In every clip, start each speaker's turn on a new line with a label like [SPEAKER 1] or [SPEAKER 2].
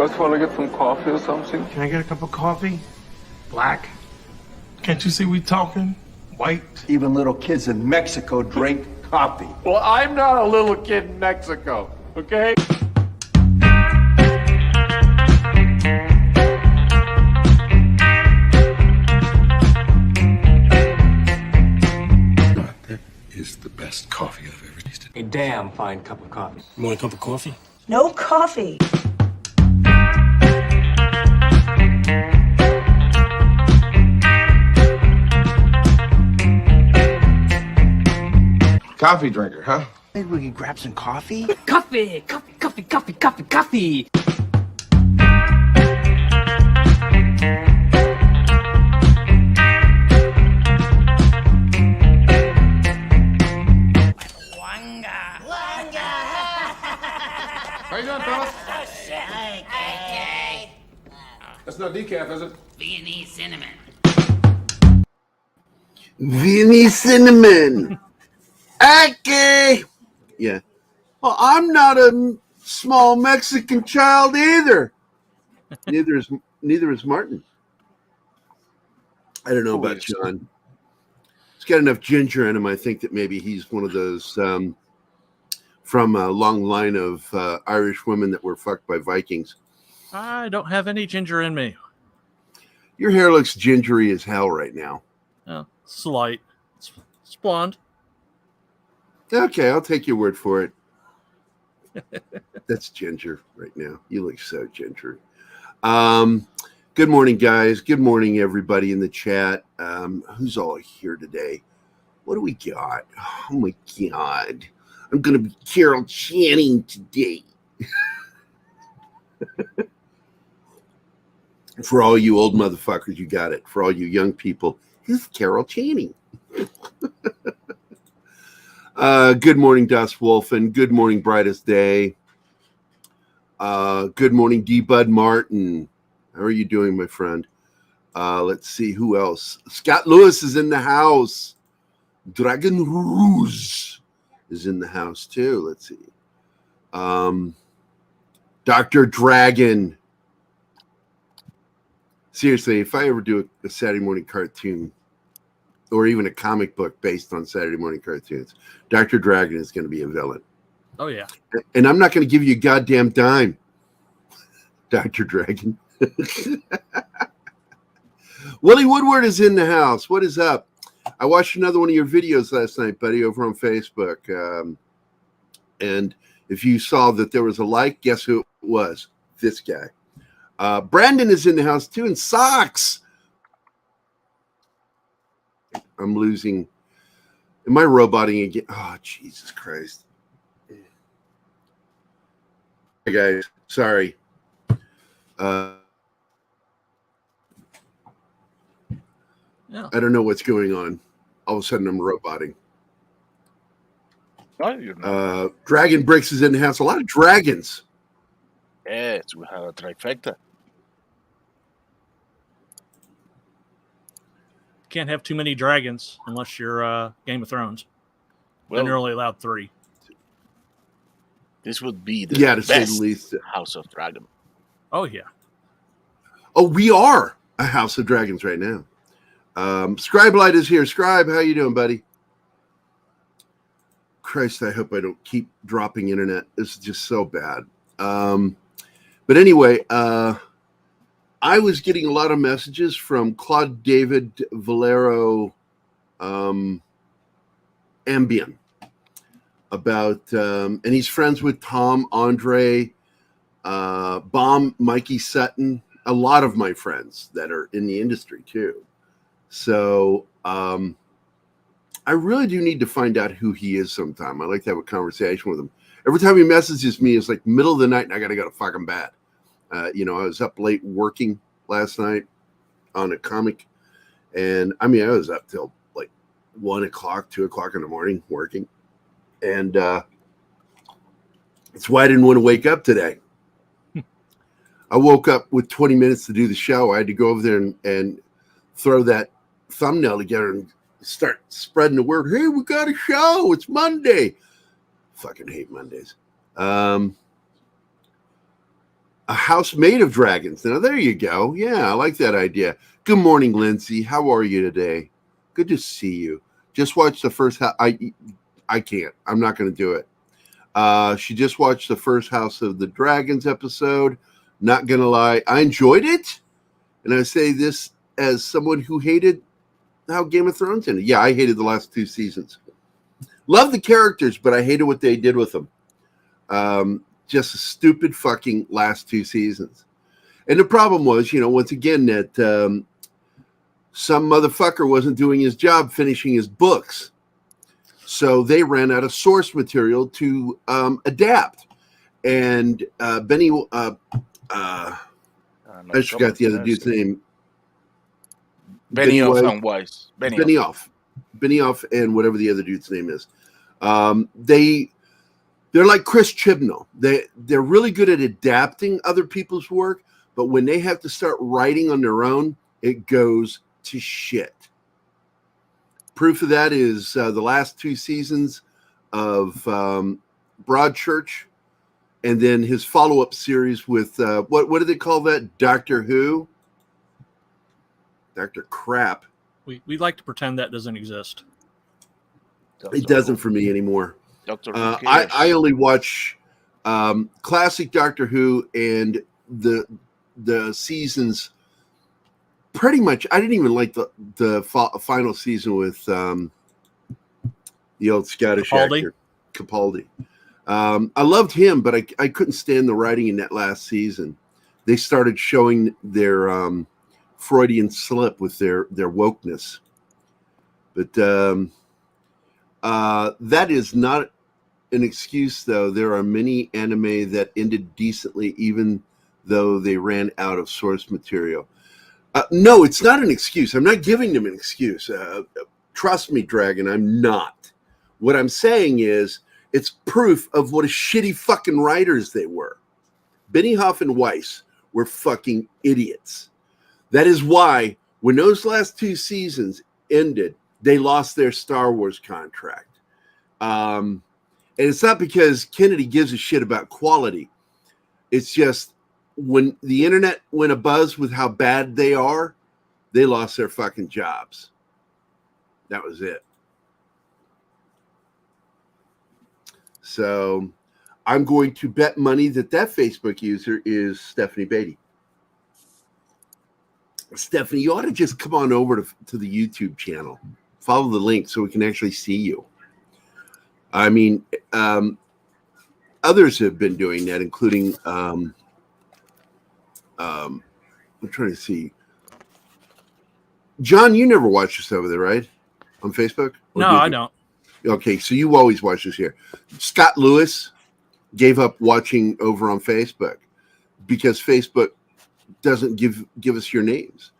[SPEAKER 1] guys want to get some coffee or something?
[SPEAKER 2] Can I get a cup of coffee? Black? Can't you see we talking? White?
[SPEAKER 3] Even little kids in Mexico drink coffee.
[SPEAKER 4] Well, I'm not a little kid in Mexico, okay?
[SPEAKER 2] That is the best coffee I've ever tasted.
[SPEAKER 5] A damn fine cup of coffee.
[SPEAKER 2] You want a cup of coffee?
[SPEAKER 6] No coffee.
[SPEAKER 7] Coffee drinker, huh?
[SPEAKER 3] Maybe we could grab some coffee?
[SPEAKER 5] Coffee! Coffee, coffee, coffee, coffee, coffee!
[SPEAKER 7] How you doing, fellas? That's not decaf, is it?
[SPEAKER 8] Viennese cinnamon.
[SPEAKER 9] Viennese cinnamon. Okay. Yeah. Well, I'm not a small Mexican child either. Neither is Martin. I don't know about John. He's got enough ginger in him. I think that maybe he's one of those from a long line of Irish women that were fucked by Vikings.
[SPEAKER 10] I don't have any ginger in me.
[SPEAKER 9] Your hair looks gingery as hell right now.
[SPEAKER 10] Oh, slight. It's blonde.
[SPEAKER 9] Okay, I'll take your word for it. That's ginger right now. You look so ginger. Good morning, guys. Good morning, everybody in the chat. Who's all here today? What do we got? Oh, my God. I'm going to be Carol Channing today. For all you old motherfuckers, you got it. For all you young people, who's Carol Channing? Good morning, Dust Wolf, and good morning, Brightest Day. Good morning, D. Bud Martin. How are you doing, my friend? Let's see who else. Scott Lewis is in the house. Dragon Rouge is in the house too. Let's see. Dr. Dragon. Seriously, if I ever do a Saturday morning cartoon or even a comic book based on Saturday morning cartoons, Dr. Dragon is going to be a villain.
[SPEAKER 10] Oh, yeah.
[SPEAKER 9] And I'm not going to give you a goddamn dime, Dr. Dragon. Willie Woodward is in the house. What is up? I watched another one of your videos last night, buddy, over on Facebook. And if you saw that there was a like, guess who it was? This guy. Brandon is in the house too, and Socks. I'm losing. Am I roboting again? Oh, Jesus Christ. Hey, guys. Sorry.
[SPEAKER 10] Yeah.
[SPEAKER 9] I don't know what's going on. All of a sudden, I'm roboting.
[SPEAKER 11] No, you're not.
[SPEAKER 9] Dragon Bricks is in the house. A lot of dragons.
[SPEAKER 11] Yes, we have a trifecta.
[SPEAKER 10] Can't have too many dragons unless you're Game of Thrones.
[SPEAKER 11] Well,
[SPEAKER 10] Then you're only allowed 3.
[SPEAKER 11] this would be the
[SPEAKER 9] Yeah, to
[SPEAKER 11] best
[SPEAKER 9] say the least.
[SPEAKER 11] House of Dragon.
[SPEAKER 10] Oh, yeah.
[SPEAKER 9] Oh, we are a House of Dragons right now. Scribe Light is here. Scribe, how you doing, buddy? Christ, I hope I don't keep dropping internet. This is just so bad. But anyway, I was getting a lot of messages from Claude David Valero Ambien about, and he's friends with Tom, Andre, Bomb, Mikey Sutton, a lot of my friends that are in the industry too. So I really do need to find out who he is sometime. I'd like to have a conversation with him. Every time he messages me, it's like middle of the night and I got to go to fucking bed. I was up late working last night on a comic. And I mean, I was up till like 1 o'clock, 2 o'clock in the morning working. And that's why I didn't want to wake up today. I woke up with 20 minutes to do the show. I had to go over there and throw that thumbnail together and start spreading the word. Hey, we got a show. It's Monday. Fucking hate Mondays. A house made of dragons. Now, there you go. Yeah, I like that idea. Good morning, Lindsay. How are you today? Good to see you. Just watched the first house. I can't. I'm not going to do it. She just watched the first House of the Dragons episode. Not going to lie. I enjoyed it. And I say this as someone who hated how Game of Thrones ended. Yeah, I hated the last 2 seasons. Love the characters, but I hated what they did with them. Just a stupid fucking last 2 seasons. And the problem was, once again, that some motherfucker wasn't doing his job finishing his books. So they ran out of source material to adapt. And Benny, I just forgot the other dude's name.
[SPEAKER 11] Benioff and Weiss.
[SPEAKER 9] Benioff and whatever the other dude's name is. They're like Chris Chibnall. They're really good at adapting other people's work, but when they have to start writing on their own, it goes to shit. Proof of that is the last 2 seasons of Broadchurch, and then his follow-up series with what do they call that? Doctor Who? Dr. Crap.
[SPEAKER 10] We like to pretend that doesn't exist.
[SPEAKER 9] It doesn't for me anymore. I only watch classic Doctor Who and the seasons. Pretty much, I didn't even like the final season with the old Scottish actor Capaldi. I loved him, but I couldn't stand the writing in that last season. They started showing their Freudian slip with their wokeness, but that is not an excuse, though. There are many anime that ended decently, even though they ran out of source material. No, it's not an excuse. I'm not giving them an excuse. Trust me, Dragon, I'm not. What I'm saying is it's proof of what a shitty fucking writers they were. Benioff and Weiss were fucking idiots. That is why when those last 2 seasons ended, they lost their Star Wars contract. And it's not because Kennedy gives a shit about quality. It's just when the internet went abuzz with how bad they are, they lost their fucking jobs. That was it. So I'm going to bet money that Facebook user is Stephanie Beatty. Stephanie, you ought to just come on over to the YouTube channel. Follow the link so we can actually see you. I mean, others have been doing that, including I'm trying to see. John, you never watch this over there, right? On Facebook?
[SPEAKER 10] No, I don't.
[SPEAKER 9] Okay, so you always watch this here. Scott Lewis gave up watching over on Facebook because Facebook doesn't give us your names.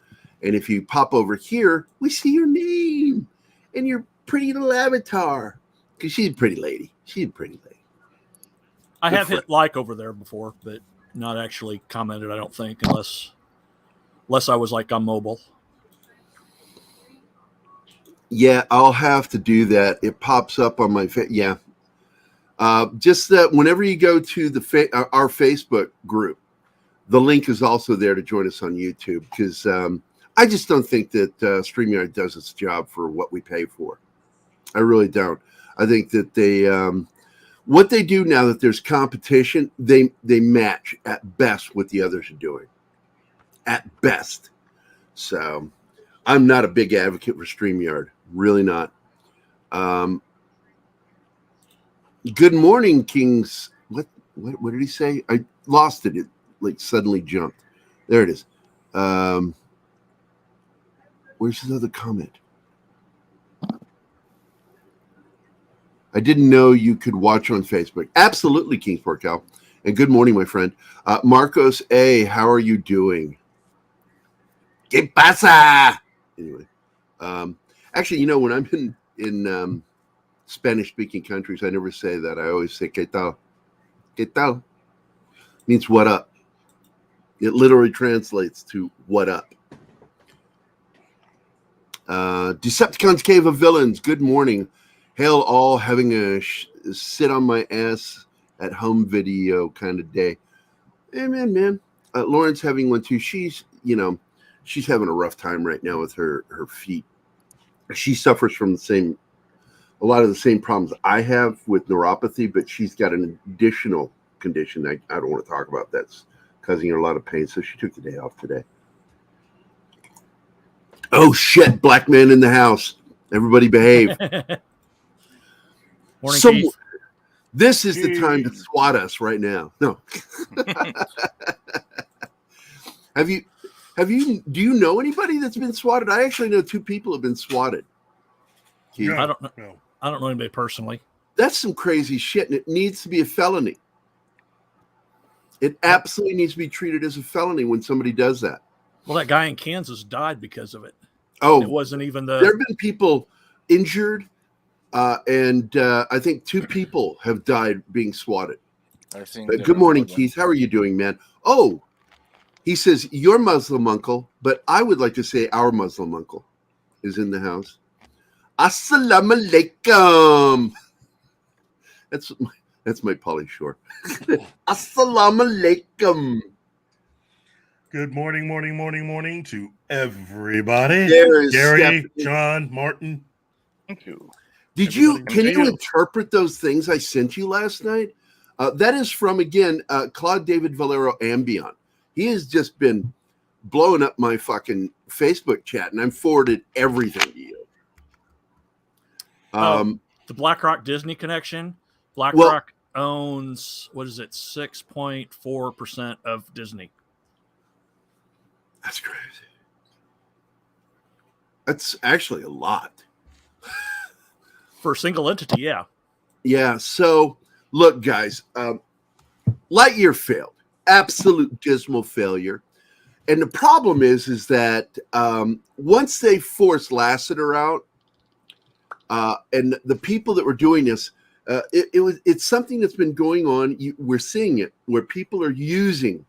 [SPEAKER 9] And if you pop over here, we see your name and your pretty little avatar. Because she's a pretty lady.
[SPEAKER 10] I have hit like over there before, but not actually commented, I don't think, unless I was like on mobile.
[SPEAKER 9] Yeah, I'll have to do that. It pops up on my face. Yeah. Just that whenever you go to our Facebook group, the link is also there to join us on YouTube, because I just don't think that StreamYard does its job for what we pay for. I really don't. I think that they what they do now that there's competition, they match at best what the others are doing. At best. So I'm not a big advocate for StreamYard. Really not. Good morning, Kings. What did he say? I lost it. It like suddenly jumped. There it is. Where's his other comment? I didn't know you could watch on Facebook. Absolutely, Kingsport Cal. And good morning, my friend. Marcos A., how are you doing? ¿Qué pasa? Anyway. Actually, when I'm in Spanish-speaking countries, I never say that. I always say, ¿qué tal? ¿Qué tal? Means what up. It literally translates to what up. Decepticons Cave of Villains, good morning. Hail all, having a sit on my ass at home video kind of day. Amen, man. Lauren's having one too. She's having a rough time right now with her feet. She suffers from a lot of the same problems I have with neuropathy, but she's got an additional condition I don't want to talk about that's causing her a lot of pain. So she took the day off today. Oh shit! Black man in the house. Everybody behave.
[SPEAKER 10] Morning, Keith.
[SPEAKER 9] This is the time to swat us right now. No. Do you know anybody that's been swatted? I actually know 2 people have been swatted.
[SPEAKER 10] Keith. I don't know. I don't know anybody personally.
[SPEAKER 9] That's some crazy shit, and it needs to be a felony. It absolutely needs to be treated as a felony when somebody does that.
[SPEAKER 10] Well, that guy in Kansas died because of it.
[SPEAKER 9] Oh,
[SPEAKER 10] it wasn't even the.
[SPEAKER 9] There have been people injured, and I think 2 people have died being swatted.
[SPEAKER 11] I think.
[SPEAKER 9] Good morning, Keith. How are you doing, man? Oh, he says your Muslim uncle, but I would like to say our Muslim uncle is in the house. Assalamu alaikum. That's my Pauly Shore. Assalamu alaikum.
[SPEAKER 6] Good morning to everybody.
[SPEAKER 9] There's
[SPEAKER 6] Gerry,
[SPEAKER 9] Stephanie.
[SPEAKER 6] John, Martin.
[SPEAKER 11] Thank you.
[SPEAKER 9] Can you interpret those things I sent you last night? That is from, again, Claude David Valero Ambion. He has just been blowing up my fucking Facebook chat, and I'm forwarded everything to you.
[SPEAKER 10] The BlackRock Disney connection. BlackRock owns, 6.4% of Disney.
[SPEAKER 9] That's crazy. That's actually a lot.
[SPEAKER 10] For a single entity, yeah.
[SPEAKER 9] Yeah, so look, guys, Lightyear failed. Absolute dismal failure. And the problem is that once they forced Lasseter out, and the people that were doing this, it's something that's been going on. We're seeing it where people are using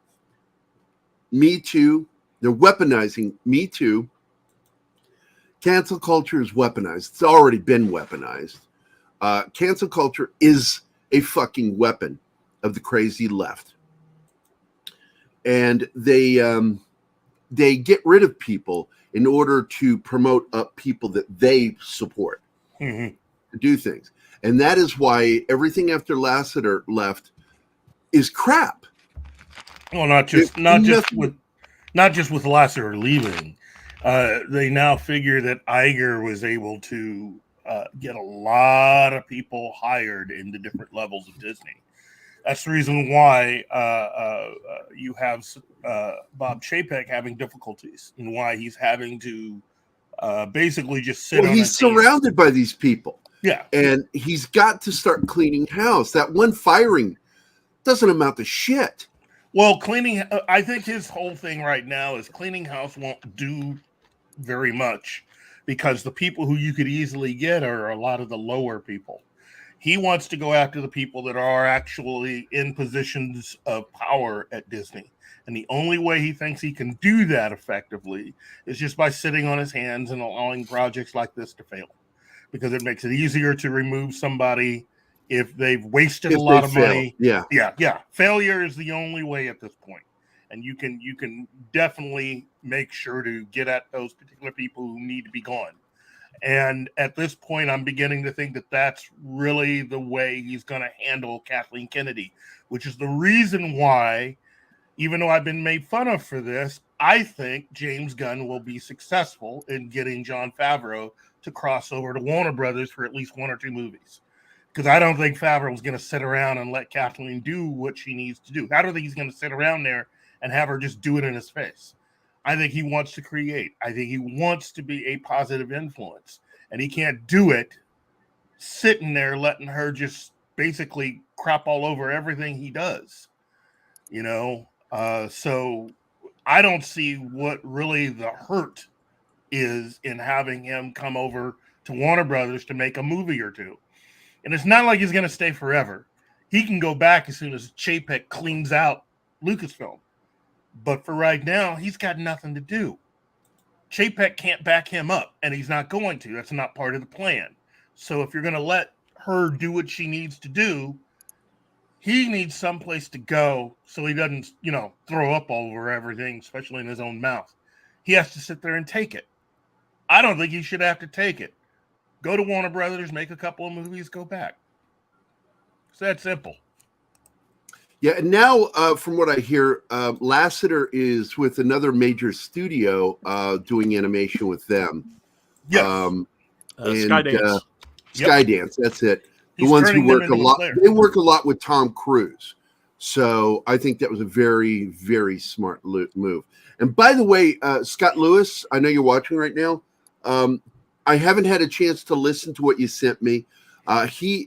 [SPEAKER 9] Me Too. They're weaponizing Me Too. Cancel culture is weaponized. It's already been weaponized. Cancel culture is a fucking weapon of the crazy left. And they get rid of people in order to promote up people that they support to do things. And that is why everything after Lasseter left is crap.
[SPEAKER 6] Well, not just with Lasseter leaving. They now figure that Iger was able to get a lot of people hired into different levels of Disney. That's the reason why you have Bob Chapek having difficulties and why he's having to basically just sit on
[SPEAKER 9] he's surrounded by these people.
[SPEAKER 6] Yeah.
[SPEAKER 9] And he's got to start cleaning house. That one firing doesn't amount to shit.
[SPEAKER 6] Well, I think his whole thing right now is cleaning house won't do very much because the people who you could easily get are a lot of the lower people. He wants to go after the people that are actually in positions of power at Disney. And the only way he thinks he can do that effectively is just by sitting on his hands and allowing projects like this to fail. Because it makes it easier to remove somebody if they've wasted a lot of money.
[SPEAKER 9] Yeah.
[SPEAKER 6] Failure is the only way at this point. And you can definitely make sure to get at those particular people who need to be gone. And at this point, I'm beginning to think that that's really the way he's going to handle Kathleen Kennedy, which is the reason why, even though I've been made fun of for this, I think James Gunn will be successful in getting Jon Favreau to cross over to Warner Brothers for at least 1 or 2 movies. Because I don't think Favreau is going to sit around and let Kathleen do what she needs to do. I don't think he's going to sit around there and have her just do it in his face. I think he wants to create. I think he wants to be a positive influence. And he can't do it sitting there letting her just basically crap all over everything he does. So I don't see what really the hurt is in having him come over to Warner Brothers to make a movie or 2. And it's not like he's going to stay forever. He can go back as soon as Chapek cleans out Lucasfilm. But for right now, he's got nothing to do. Chapek can't back him up, and he's not going to. That's not part of the plan. So if you're going to let her do what she needs to do, he needs someplace to go so he doesn't, throw up all over everything, especially in his own mouth. He has to sit there and take it. I don't think he should have to take it. Go to Warner Brothers, make a couple of movies, go back. It's that simple.
[SPEAKER 9] Yeah, and now from what I hear, Lasseter is with another major studio doing animation with them.
[SPEAKER 6] Yes.
[SPEAKER 10] Skydance.
[SPEAKER 9] Skydance, that's it. The
[SPEAKER 6] He's
[SPEAKER 9] ones who
[SPEAKER 6] turning
[SPEAKER 9] work
[SPEAKER 6] them
[SPEAKER 9] a
[SPEAKER 6] into
[SPEAKER 9] lot.
[SPEAKER 6] players.
[SPEAKER 9] They work a lot with Tom Cruise. So I think that was a very, very smart move. And by the way, Scott Lewis, I know you're watching right now. I haven't had a chance to listen to what you sent me. He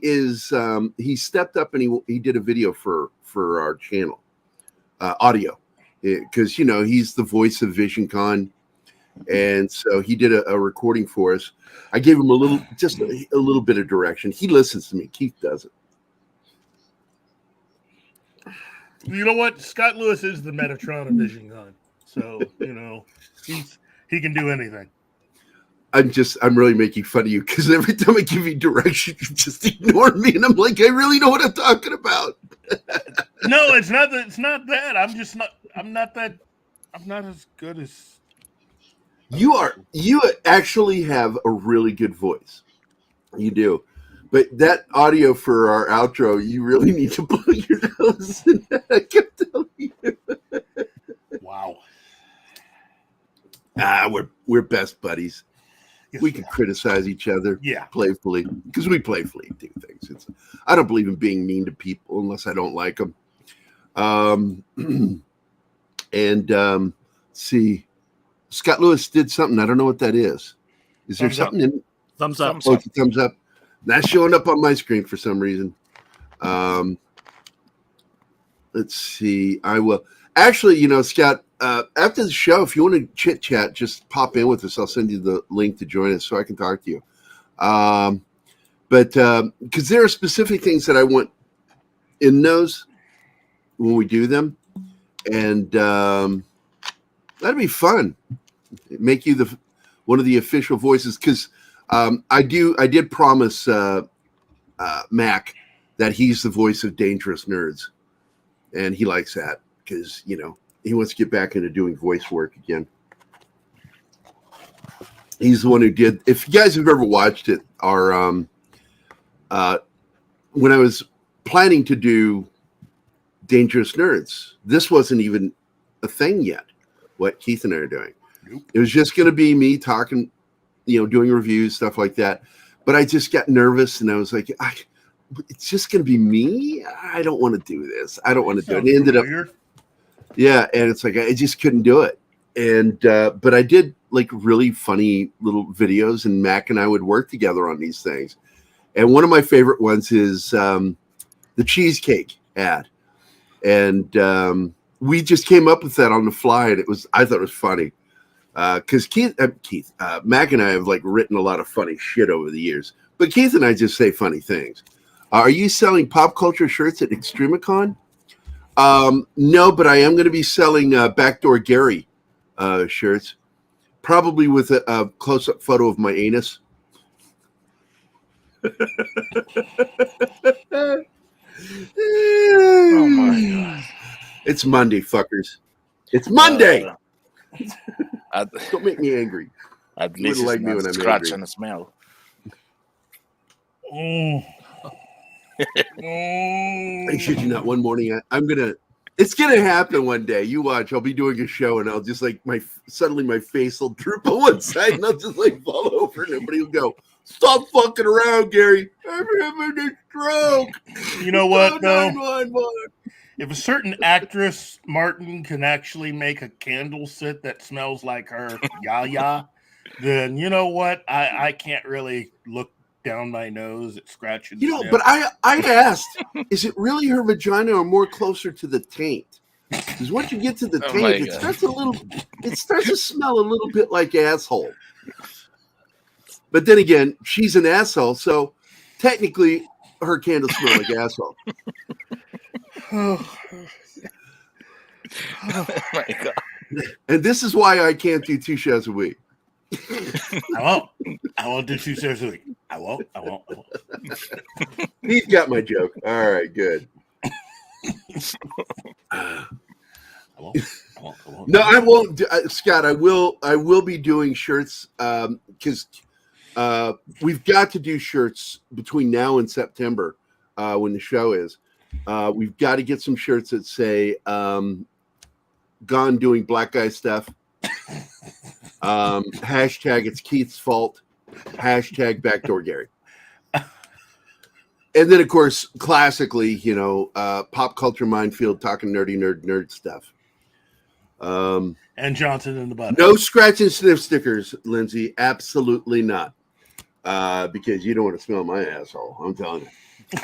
[SPEAKER 9] stepped up and he did a video for our channel, audio, because he's the voice of VisionCon, and so he did a recording for us. I gave him a little bit of direction. He listens to me. Keith doesn't.
[SPEAKER 6] You know what? Scott Lewis is the Metatron of VisionCon, so he can do anything.
[SPEAKER 9] I'm really making fun of you because every time I give you direction, you just ignore me, and I'm like, I really know what I'm talking about.
[SPEAKER 6] No, it's not that. It's not that. I'm not as good as
[SPEAKER 9] You are. You actually have a really good voice. You do. But that audio for our outro, you really need to blow your nose. I can tell you.
[SPEAKER 6] Wow.
[SPEAKER 9] We're best buddies.
[SPEAKER 6] Yes,
[SPEAKER 9] we can criticize each other,
[SPEAKER 6] yeah,
[SPEAKER 9] playfully, because we playfully do things. I don't believe in being mean to people unless I don't like them. See, Scott Lewis did something. I don't know what that is. Is there something in
[SPEAKER 10] Thumbs up?
[SPEAKER 9] Oh, it's a thumbs up. Not showing up on my screen for some reason. Let's see. I will actually, Scott. After the show, if you want to chit chat, just pop in with us. I'll send you the link to join us so I can talk to you. But because there are specific things that I want in those when we do them, and that'd be fun. Make you one of the official voices, because I did promise Mac that he's the voice of Dangerous Nerds, and he likes that because he wants to get back into doing voice work again. He's the one who did. If you guys have ever watched it, when I was planning to do Dangerous Nerds, this wasn't even a thing yet. What Keith and I are doing, it was just going to be me talking, doing reviews, stuff like that. But I just got nervous, and I was like, it's just going to be me. I don't want to do this. I don't want to do it. And it ended up. Yeah, and it's like I just couldn't do it. And but I did like really funny little videos, and Mac and I would work together on these things. And one of my favorite ones is the cheesecake ad. And we just came up with that on the fly, and I thought it was funny. Because Mac and I have like written a lot of funny shit over the years. But Keith and I just say funny things. Are you selling pop culture shirts at Extremicon? No, but I am going to be selling Backdoor Gerry shirts, probably with a close-up photo of my anus.
[SPEAKER 11] Oh my god!
[SPEAKER 9] It's Monday, fuckers. It's Monday. Don't make me angry.
[SPEAKER 11] At
[SPEAKER 9] You
[SPEAKER 11] least
[SPEAKER 9] wouldn't
[SPEAKER 11] it's
[SPEAKER 9] like me
[SPEAKER 11] not
[SPEAKER 9] when I'm
[SPEAKER 11] scratch
[SPEAKER 9] angry.
[SPEAKER 11] on the smell.
[SPEAKER 9] I shit you not. One morning, it's gonna happen one day. You watch. I'll be doing a show, and I'll just like suddenly my face will droop on one side, and I'll just like fall over, and everybody will go, "Stop fucking around, Gary. I'm having a stroke."
[SPEAKER 6] You know what, though?
[SPEAKER 9] 911.
[SPEAKER 6] If a certain actress, Martin, can actually make a candle sit that smells like her yaya, then you know what? I can't really look down my nose at scratching.
[SPEAKER 9] But I asked, is it really her vagina or more closer to the taint? Because once you get to the taint, it starts to smell a little bit like asshole. But then again, she's an asshole, so technically her candles smell like asshole.
[SPEAKER 11] Oh my god!
[SPEAKER 9] And this is why I can't do 2 shows a week.
[SPEAKER 6] I won't do 2 shows a week. I won't.
[SPEAKER 9] He's got my joke. All right, good.
[SPEAKER 6] I won't.
[SPEAKER 9] No, I won't, Scott. I will be doing shirts because we've got to do shirts between now and September when the show is. We've got to get some shirts that say "Gone doing black guy stuff." Hashtag it's Keith's fault. Hashtag backdoor Gerry. And then, of course, classically, pop culture minefield, talking nerdy nerd stuff.
[SPEAKER 6] And Johnson in the butt.
[SPEAKER 9] No scratch and sniff stickers, Lindsay. Absolutely not. Because you don't want to smell my asshole. I'm telling you.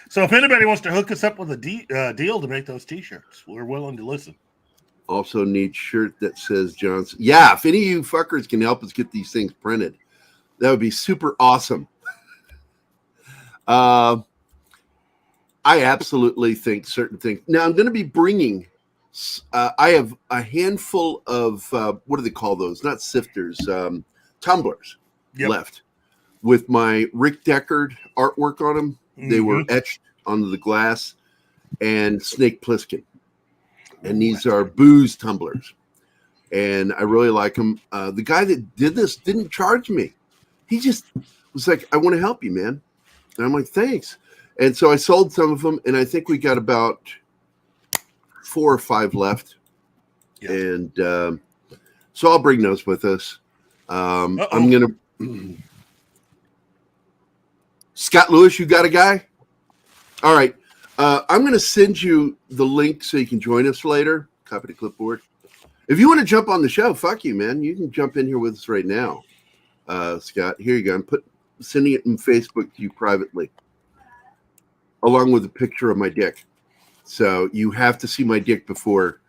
[SPEAKER 6] So if anybody wants to hook us up with a deal to make those T-shirts, we're willing to listen.
[SPEAKER 9] Also need shirt that says Johnson. Yeah, if any of you fuckers can help us get these things printed, that would be super awesome. I absolutely think certain things. Now I'm going to be bringing. I have a handful of what do they call those? Not sifters, tumblers left with my Rick Deckard artwork on them. They were etched onto the glass, and Snake Plissken. And these are booze tumblers, and I really like them. The guy that did this didn't charge me. He just was like, "I want to help you, man." And I'm like, "Thanks." And so I sold some of them, and I think we got about 4 or 5 left. Yeah. And so I'll bring those with us. I'm gonna Scott Lewis, you got a guy? All right. I'm going to send you the link so you can join us later. Copy the clipboard. If you want to jump on the show, fuck you, man. You can jump in here with us right now. Scott, here you go. I'm sending it in Facebook to you privately, along with a picture of my dick. So you have to see my dick before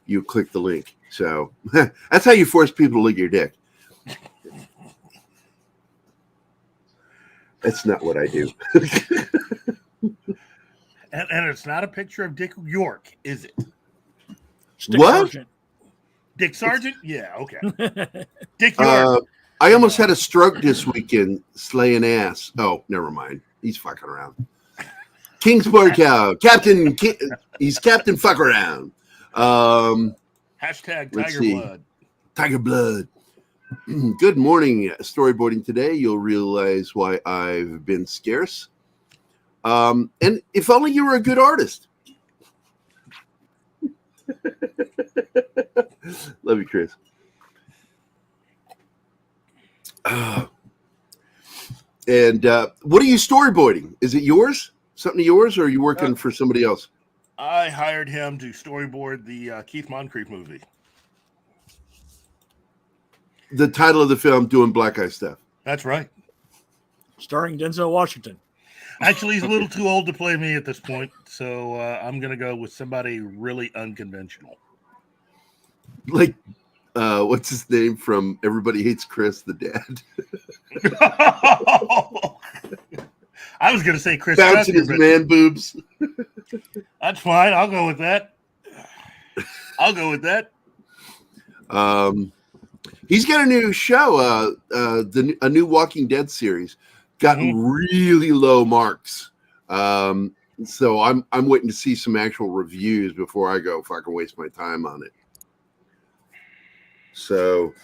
[SPEAKER 9] you click the link. So that's how you force people to lick your dick. That's not what I do.
[SPEAKER 6] And it's not a picture of Dick York, is it?
[SPEAKER 9] What?
[SPEAKER 10] Sargent.
[SPEAKER 6] Dick Sargent? Yeah, okay. Dick York.
[SPEAKER 9] I almost had a stroke this weekend slaying ass. Oh, never mind. He's fucking around. Kingsport Cow. Captain. He's Captain Fuck Around.
[SPEAKER 6] Hashtag Tiger Blood.
[SPEAKER 9] Tiger Blood. Good morning. Storyboarding today. You'll realize why I've been scarce. And if only you were a good artist. Love you, Chris. And what are you storyboarding? Is it yours? Something of yours, or are you working for somebody else?
[SPEAKER 6] I hired him to storyboard the Keith Moncrief movie.
[SPEAKER 9] The title of the film, Doing Black Guy Stuff.
[SPEAKER 6] That's right.
[SPEAKER 10] Starring Denzel Washington.
[SPEAKER 6] Actually, he's a little too old to play me at this point, so I'm going to go with somebody really unconventional.
[SPEAKER 9] Like, what's his name from Everybody Hates Chris, the dad?
[SPEAKER 6] I was going to say Chris.
[SPEAKER 9] Bouncing his man boobs.
[SPEAKER 6] That's fine. I'll go with that.
[SPEAKER 9] He's got a new show, a new Walking Dead series. Gotten really low marks. So I'm waiting to see some actual reviews before I go fucking waste my time on it. So,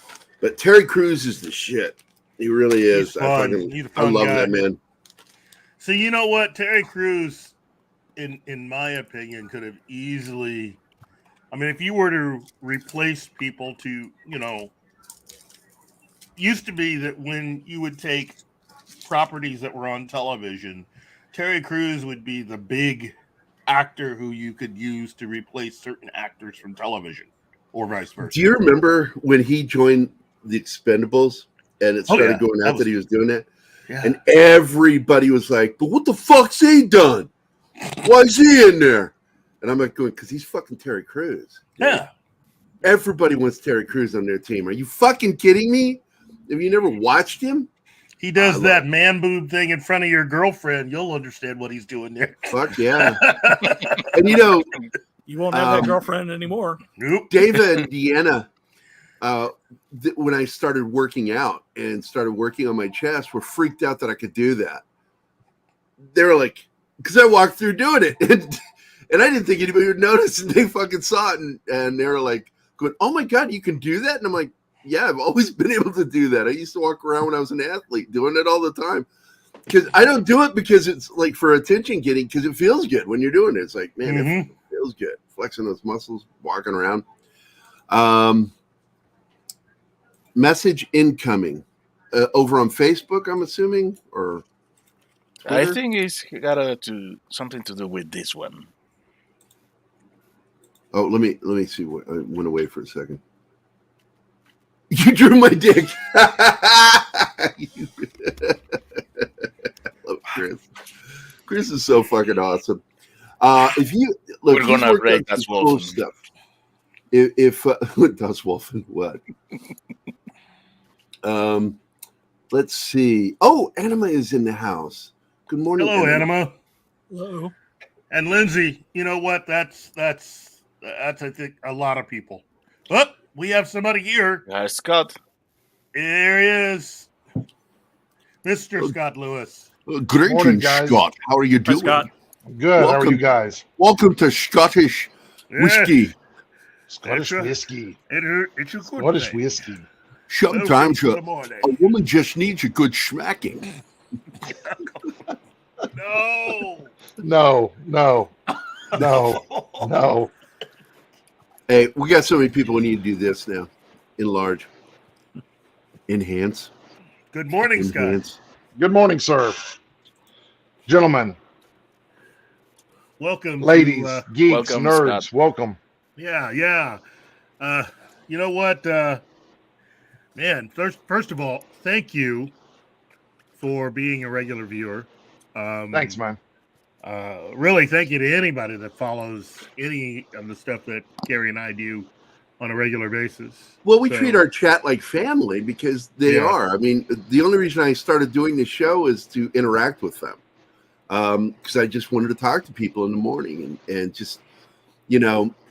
[SPEAKER 9] but Terry Crews is the shit. He really is. I love that man.
[SPEAKER 6] So you know what? Terry Crews, in my opinion, could have easily. I mean, if you were to replace people to, used to be that when you would take properties that were on television, Terry Crews would be the big actor who you could use to replace certain actors from television, or vice versa.
[SPEAKER 9] Do you remember when he joined the Expendables and it started going out that he was doing that? Yeah. And everybody was like, "But what the fuck's he done? Why is he in there?" And I'm like going, because he's fucking Terry Crews.
[SPEAKER 6] Yeah.
[SPEAKER 9] Everybody wants Terry Crews on their team. Are you fucking kidding me? Have you never watched him?
[SPEAKER 6] He does that man boob thing in front of your girlfriend. You'll understand what he's doing there.
[SPEAKER 9] Fuck yeah. And
[SPEAKER 10] you won't have that girlfriend anymore.
[SPEAKER 6] Nope.
[SPEAKER 9] Dava and Deanna, when I started working out and started working on my chest, were freaked out that I could do that. They were like, because I walked through doing it, and I didn't think anybody would notice, and they fucking saw it, and they were like, going, "Oh my god, you can do that!" And I'm like, "Yeah, I've always been able to do that. I used to walk around when I was an athlete, doing it all the time." Because I don't do it because it's like for attention getting, because it feels good when you're doing it. It's like, man, it feels good, flexing those muscles, walking around. Message incoming over on Facebook, I'm assuming, or Twitter?
[SPEAKER 11] I think it's got something to do with this one.
[SPEAKER 9] Oh, let me see. What I went away for a second. You drew my dick. Love Chris. Chris is so fucking awesome. If you look,
[SPEAKER 11] We're gonna break that
[SPEAKER 9] cool stuff. If Das Wolfen, what? Let's see. Oh, Anima is in the house. Good morning.
[SPEAKER 6] Hello, Anima.
[SPEAKER 10] Hello.
[SPEAKER 6] And Lindsay, you know what? That's I think a lot of people. Oh, we have somebody here.
[SPEAKER 11] Scott.
[SPEAKER 6] There he is, Mr. Scott Lewis.
[SPEAKER 9] Greetings,
[SPEAKER 7] Morning, guys.
[SPEAKER 9] Scott. How are you doing?
[SPEAKER 10] Scott.
[SPEAKER 7] Good. How are you guys?
[SPEAKER 9] Welcome to Scottish whiskey.
[SPEAKER 7] Scottish
[SPEAKER 6] It's a-
[SPEAKER 7] whiskey.
[SPEAKER 6] It's a good
[SPEAKER 7] Scottish
[SPEAKER 6] thing.
[SPEAKER 7] whiskey.
[SPEAKER 9] Sometimes
[SPEAKER 6] Welcome
[SPEAKER 9] a
[SPEAKER 6] to the morning.
[SPEAKER 9] woman just needs a good smacking.
[SPEAKER 6] No.
[SPEAKER 7] No, no, no, no.
[SPEAKER 9] Hey, we got so many people. We need to do this now. Enlarge. Enhance.
[SPEAKER 6] Good morning, Scott.
[SPEAKER 9] Enhance.
[SPEAKER 7] Good morning, sir. Gentlemen,
[SPEAKER 6] Welcome,
[SPEAKER 7] ladies,
[SPEAKER 6] to,
[SPEAKER 7] geeks,
[SPEAKER 11] welcome,
[SPEAKER 7] nerds,
[SPEAKER 11] Scott.
[SPEAKER 7] welcome.
[SPEAKER 6] yeah. You know what, man? First of all, thank you for being a regular viewer.
[SPEAKER 7] Thanks, man.
[SPEAKER 6] Really, thank you to anybody that follows any of the stuff that Gerry and I do on a regular basis.
[SPEAKER 9] Well, we
[SPEAKER 6] So-
[SPEAKER 9] treat our chat like family because they
[SPEAKER 6] Yeah.
[SPEAKER 9] are. I mean, the only reason I started doing this show is to interact with them. Because I just wanted to talk to people in the morning and just,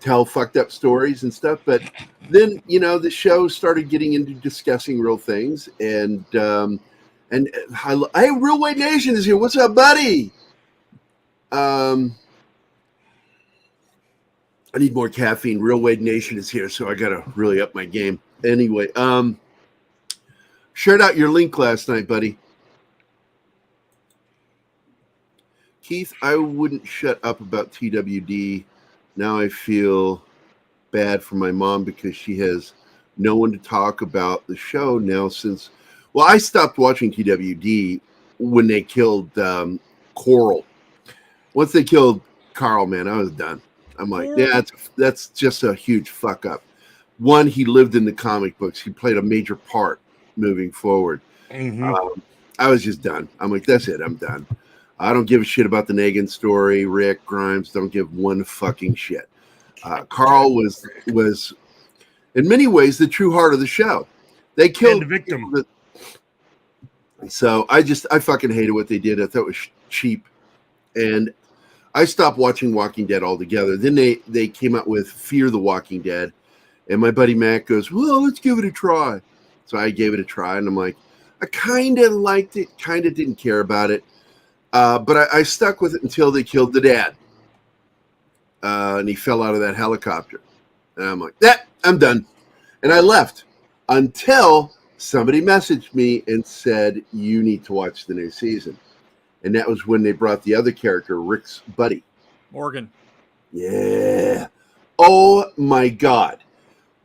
[SPEAKER 9] tell fucked up stories and stuff. But then, the show started getting into discussing real things. And hey, Real Weight Nation is here. What's up, buddy? I need more caffeine. Real Weight Nation is here, so I got to really up my game. Anyway, shared out your link last night, buddy. Keith, I wouldn't shut up about TWD. Now I feel bad for my mom because she has no one to talk about the show now since, well, I stopped watching TWD when they killed Coral. Once they killed Carl, man, I was done. I'm like, yeah, that's just a huge fuck up. One, he lived in the comic books. He played a major part moving forward. I was just done. I'm like, that's it. I'm done. I don't give a shit about the Negan story. Rick Grimes don't give one fucking shit. Carl was in many ways the true heart of the show. They killed
[SPEAKER 6] And the victim.
[SPEAKER 9] So I fucking hated what they did. I thought it was cheap, and I stopped watching Walking Dead altogether. Then they came out with Fear the Walking Dead, and my buddy Matt goes, well, let's give it a try. So I gave it a try, and I'm like, I kind of liked it, kind of didn't care about it. But I stuck with it until they killed the dad. And he fell out of that helicopter. And I'm like, I'm done. And I left until somebody messaged me and said, you need to watch the new season. And that was when they brought the other character, Rick's buddy.
[SPEAKER 10] Morgan.
[SPEAKER 9] Yeah. Oh, my God.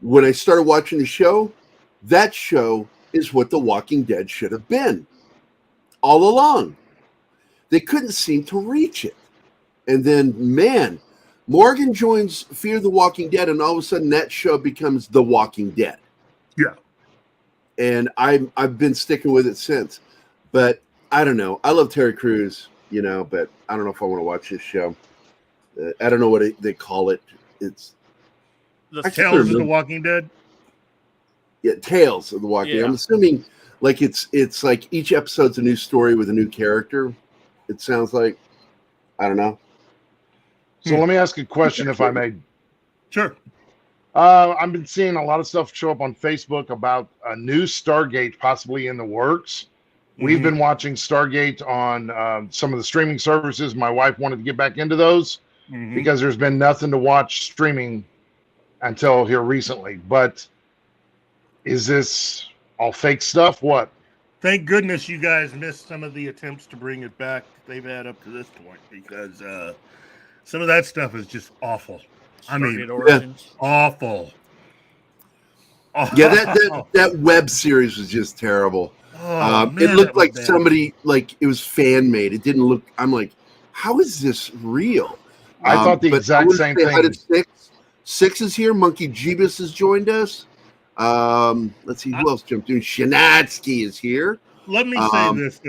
[SPEAKER 9] When I started watching the show, that show is what The Walking Dead should have been all along. They couldn't seem to reach it. And then, man, Morgan joins Fear the Walking Dead, and all of a sudden that show becomes The Walking Dead.
[SPEAKER 6] Yeah.
[SPEAKER 9] And I've been sticking with it since. But I don't know. I love Terry Crews, but I don't know if I want to watch this show. I don't know what they call it. It's
[SPEAKER 10] The
[SPEAKER 6] Tales of the Walking Dead.
[SPEAKER 9] Yeah, Tales of the Walking Dead.
[SPEAKER 10] Yeah.
[SPEAKER 9] I'm assuming like it's like each episode's a new story with a new character. It sounds like. I don't know.
[SPEAKER 7] So let me ask a question, if I may.
[SPEAKER 6] Sure.
[SPEAKER 7] I've been seeing a lot of stuff show up on Facebook about a new Stargate possibly in the works. We've been watching Stargate on some of the streaming services. My wife wanted to get back into those because there's been nothing to watch streaming until here recently. But is this all fake stuff? What?
[SPEAKER 6] Thank goodness you guys missed some of the attempts to bring it back they've had up to this point, because some of that stuff is just awful. I mean, awful.
[SPEAKER 9] Yeah, that web series was just terrible. It looked like somebody, like it was fan made. It didn't look. I'm like, how is this real?
[SPEAKER 7] I thought the exact same thing.
[SPEAKER 9] Six is here. Monkey Jeebus has joined us. Let's see who else jumped in. Shanatsky is here.
[SPEAKER 6] Let me say this.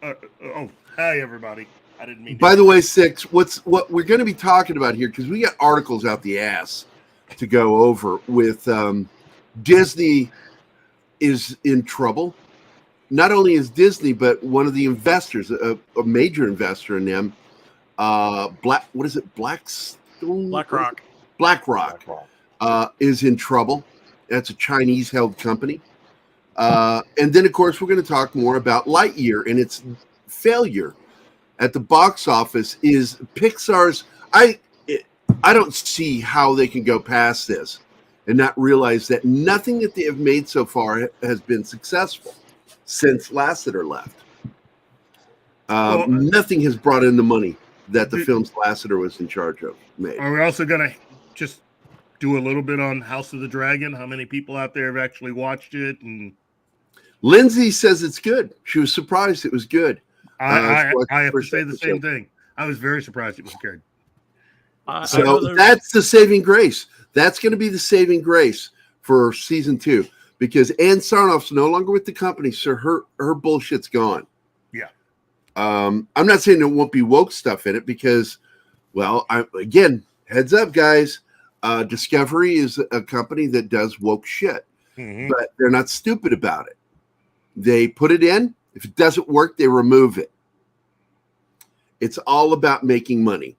[SPEAKER 6] Oh, hi everybody. I didn't mean.
[SPEAKER 9] By the way, Six, what we're going to be talking about here, because we got articles out the ass to go over with. Disney is in trouble. Not only is Disney, but one of the investors, a major investor in them, BlackRock, is in trouble. That's a Chinese-held company. And then, of course, we're going to talk more about Lightyear and its failure at the box office. Is Pixar's. I don't see how they can go past this and not realize that nothing that they have made so far has been successful since Lasseter left. Nothing has brought in the money that the films Lasseter was in charge of made.
[SPEAKER 6] Are we also going to just do a little bit on House of the Dragon? How many people out there have actually watched it? And
[SPEAKER 9] Lindsay says it's good. She was surprised it was good.
[SPEAKER 6] I have to say the same thing. I was very surprised it was good.
[SPEAKER 9] So that's the saving grace. That's going to be the saving grace for season 2, because Ann Sarnoff's no longer with the company, so her bullshit's gone.
[SPEAKER 6] Yeah.
[SPEAKER 9] I'm not saying there won't be woke stuff in it, because, well, again, heads up, guys. Discovery is a company that does woke shit, but they're not stupid about it. They put it in. If it doesn't work, they remove it. It's all about making money.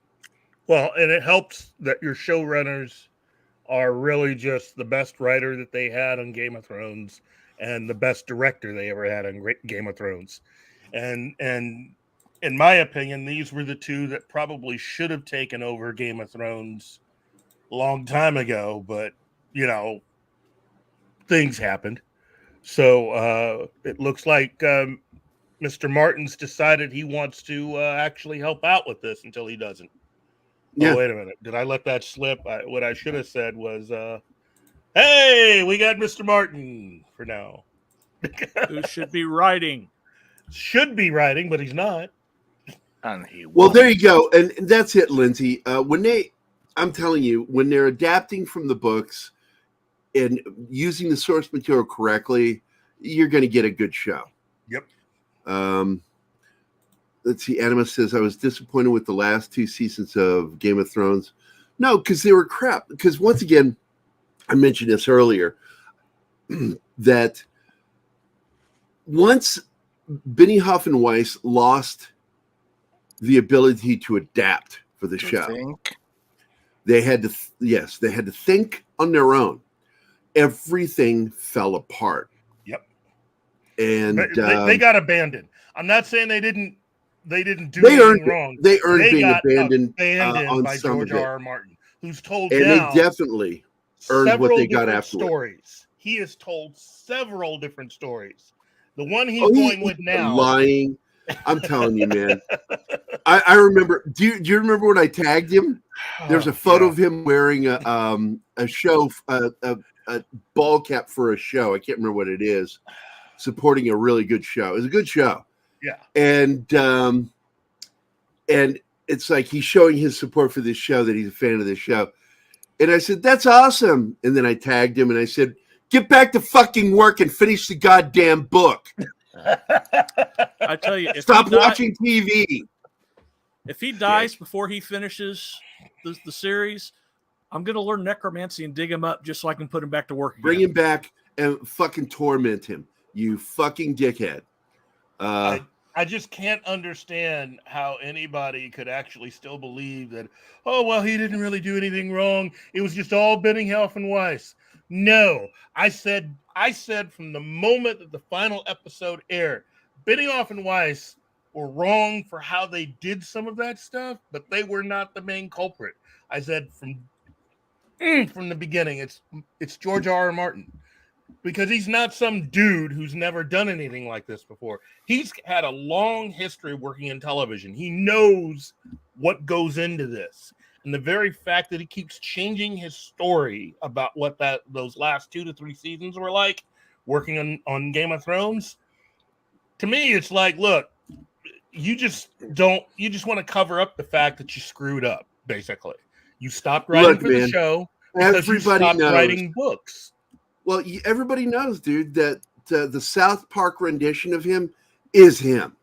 [SPEAKER 6] Well, and it helps that your showrunners are really just the best writer that they had on Game of Thrones and the best director they ever had on Game of Thrones. And in my opinion, these were the two that probably should have taken over Game of Thrones a long time ago, but, you know, things happened. So it looks like Mr. Martin's decided he wants to actually help out with this until he doesn't.
[SPEAKER 9] Yeah.
[SPEAKER 6] Oh, wait a minute. Did I let that slip? What I should have said was, hey, we got Mr. Martin for now.
[SPEAKER 10] Who should be writing.
[SPEAKER 6] Should be writing, but he's not.
[SPEAKER 11] And he
[SPEAKER 9] Well, there you go. And that's it, Lindsay. I'm telling you, when they're adapting from the books and using the source material correctly, you're going to get a good show.
[SPEAKER 6] Yep.
[SPEAKER 9] Let's see. Anima says, I was disappointed with the last 2 seasons of Game of Thrones. No, because they were crap. Because once again, I mentioned this earlier, that once Benioff and Weiss lost the ability to adapt for the show, they had to think on their own. Everything fell apart.
[SPEAKER 6] Yep.
[SPEAKER 9] And
[SPEAKER 6] they got abandoned. I'm not saying they didn't do anything wrong.
[SPEAKER 9] They earned being abandoned on
[SPEAKER 6] by
[SPEAKER 9] some
[SPEAKER 6] George
[SPEAKER 9] of it.
[SPEAKER 6] R.R. Martin, who's told
[SPEAKER 9] And
[SPEAKER 6] now
[SPEAKER 9] they definitely earned what they got afterwards.
[SPEAKER 6] Stories. He has told several different stories. The one he's going with now,
[SPEAKER 9] lying. I'm telling you, man. I remember. Do you remember when I tagged him? There's a photo of him wearing a ball cap for a show. I can't remember what it is. Supporting a really good show. It was a good show.
[SPEAKER 6] Yeah.
[SPEAKER 9] And it's like he's showing his support for this show, that he's a fan of this show. And I said, that's awesome. And then I tagged him and I said, get back to fucking work and finish the goddamn book.
[SPEAKER 10] I tell you,
[SPEAKER 9] stop watching TV.
[SPEAKER 10] If he dies before he finishes the series, I'm going to learn necromancy and dig him up just so I can put him back to work again.
[SPEAKER 9] Bring him back and fucking torment him, you fucking dickhead.
[SPEAKER 6] I just can't understand how anybody could actually still believe that, oh, well, he didn't really do anything wrong. It was just all Benioff and Weiss. No, I said from the moment that the final episode aired, Benioff and Weiss were wrong for how they did some of that stuff, but they were not the main culprit. I said from the beginning, it's George R. R. Martin, because he's not some dude who's never done anything like this before. He's had a long history working in television. He knows what goes into this. And the very fact that he keeps changing his story about what those last 2 to 3 seasons were like, working on Game of Thrones, to me, it's like, look, you just want to cover up the fact that you screwed up, basically. You stopped writing the show because you stopped writing books.
[SPEAKER 9] Well, everybody knows, dude, that the South Park rendition of him is him.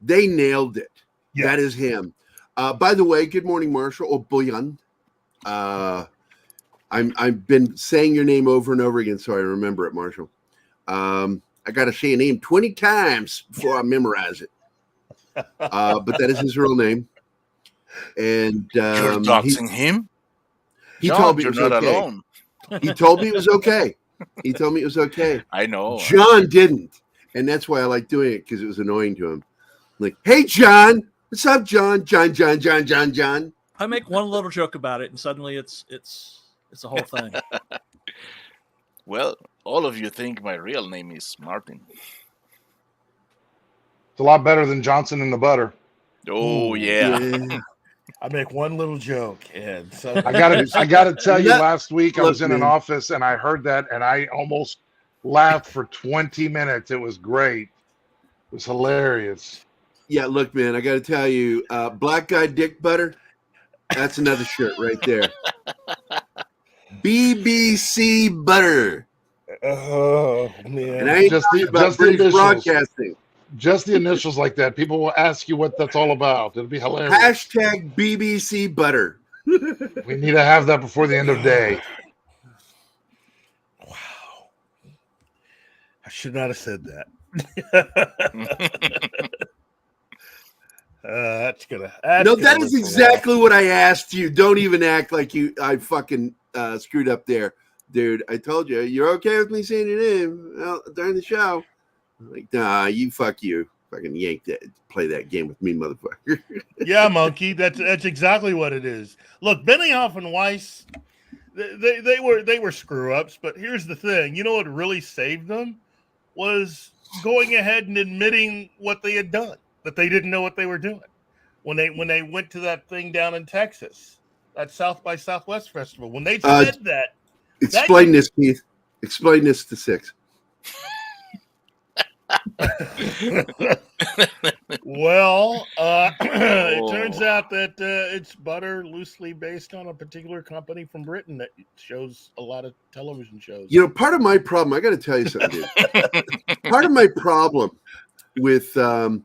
[SPEAKER 9] They nailed it. Yeah. That is him. By the way, good morning, Marshall. Oh, Bullion. I've been saying your name over and over again, so I remember it, Marshall. I got to say your name 20 times before I memorize it. But that is his real name. And
[SPEAKER 11] you're doxing him?
[SPEAKER 9] He told me it was okay. Alone. He told me it was okay. He told me it was okay.
[SPEAKER 11] I know.
[SPEAKER 9] John didn't. And that's why I like doing it, because it was annoying to him. Like, hey, John. What's up, John? John.
[SPEAKER 10] I make one little joke about it, and suddenly it's a whole thing.
[SPEAKER 11] Well, all of you think my real name is Martin.
[SPEAKER 7] It's a lot better than Johnson in the butter.
[SPEAKER 11] Oh, yeah.
[SPEAKER 6] I make one little joke, and so
[SPEAKER 7] I gotta tell you, last week I was in an office and I heard that and I almost laughed for 20 minutes. It was great. It was hilarious.
[SPEAKER 9] Yeah, look, man, I gotta tell you, black guy dick butter, that's another shirt right there. BBC butter.
[SPEAKER 6] Oh man.
[SPEAKER 9] And I ain't
[SPEAKER 7] just
[SPEAKER 9] the broadcasting.
[SPEAKER 7] Just the initials like that. People will ask you what that's all about. It'll be hilarious.
[SPEAKER 9] Hashtag BBC butter.
[SPEAKER 7] We need to have that before the end of day.
[SPEAKER 6] Wow. I should not have said that.
[SPEAKER 9] That is exactly what I asked you. Don't even act like I fucking screwed up there. Dude, I told you, you're okay with me saying your name during the show. Like, nah, fuck you. Fucking yank that, play that game with me, motherfucker.
[SPEAKER 6] Yeah, monkey. That's exactly what it is. Look, Benioff and Weiss, they were screw ups, but here's the thing. You know what really saved them was going ahead and admitting what they had done, that they didn't know what they were doing. When they went to that thing down in Texas, that South by Southwest festival, when they said that.
[SPEAKER 9] Explain this, Keith. Explain this to Six.
[SPEAKER 6] Well, it turns out that it's butter loosely based on a particular company from Britain that shows a lot of television shows.
[SPEAKER 9] You know, part of my problem, I got to tell you something, dude. Part of my problem with, having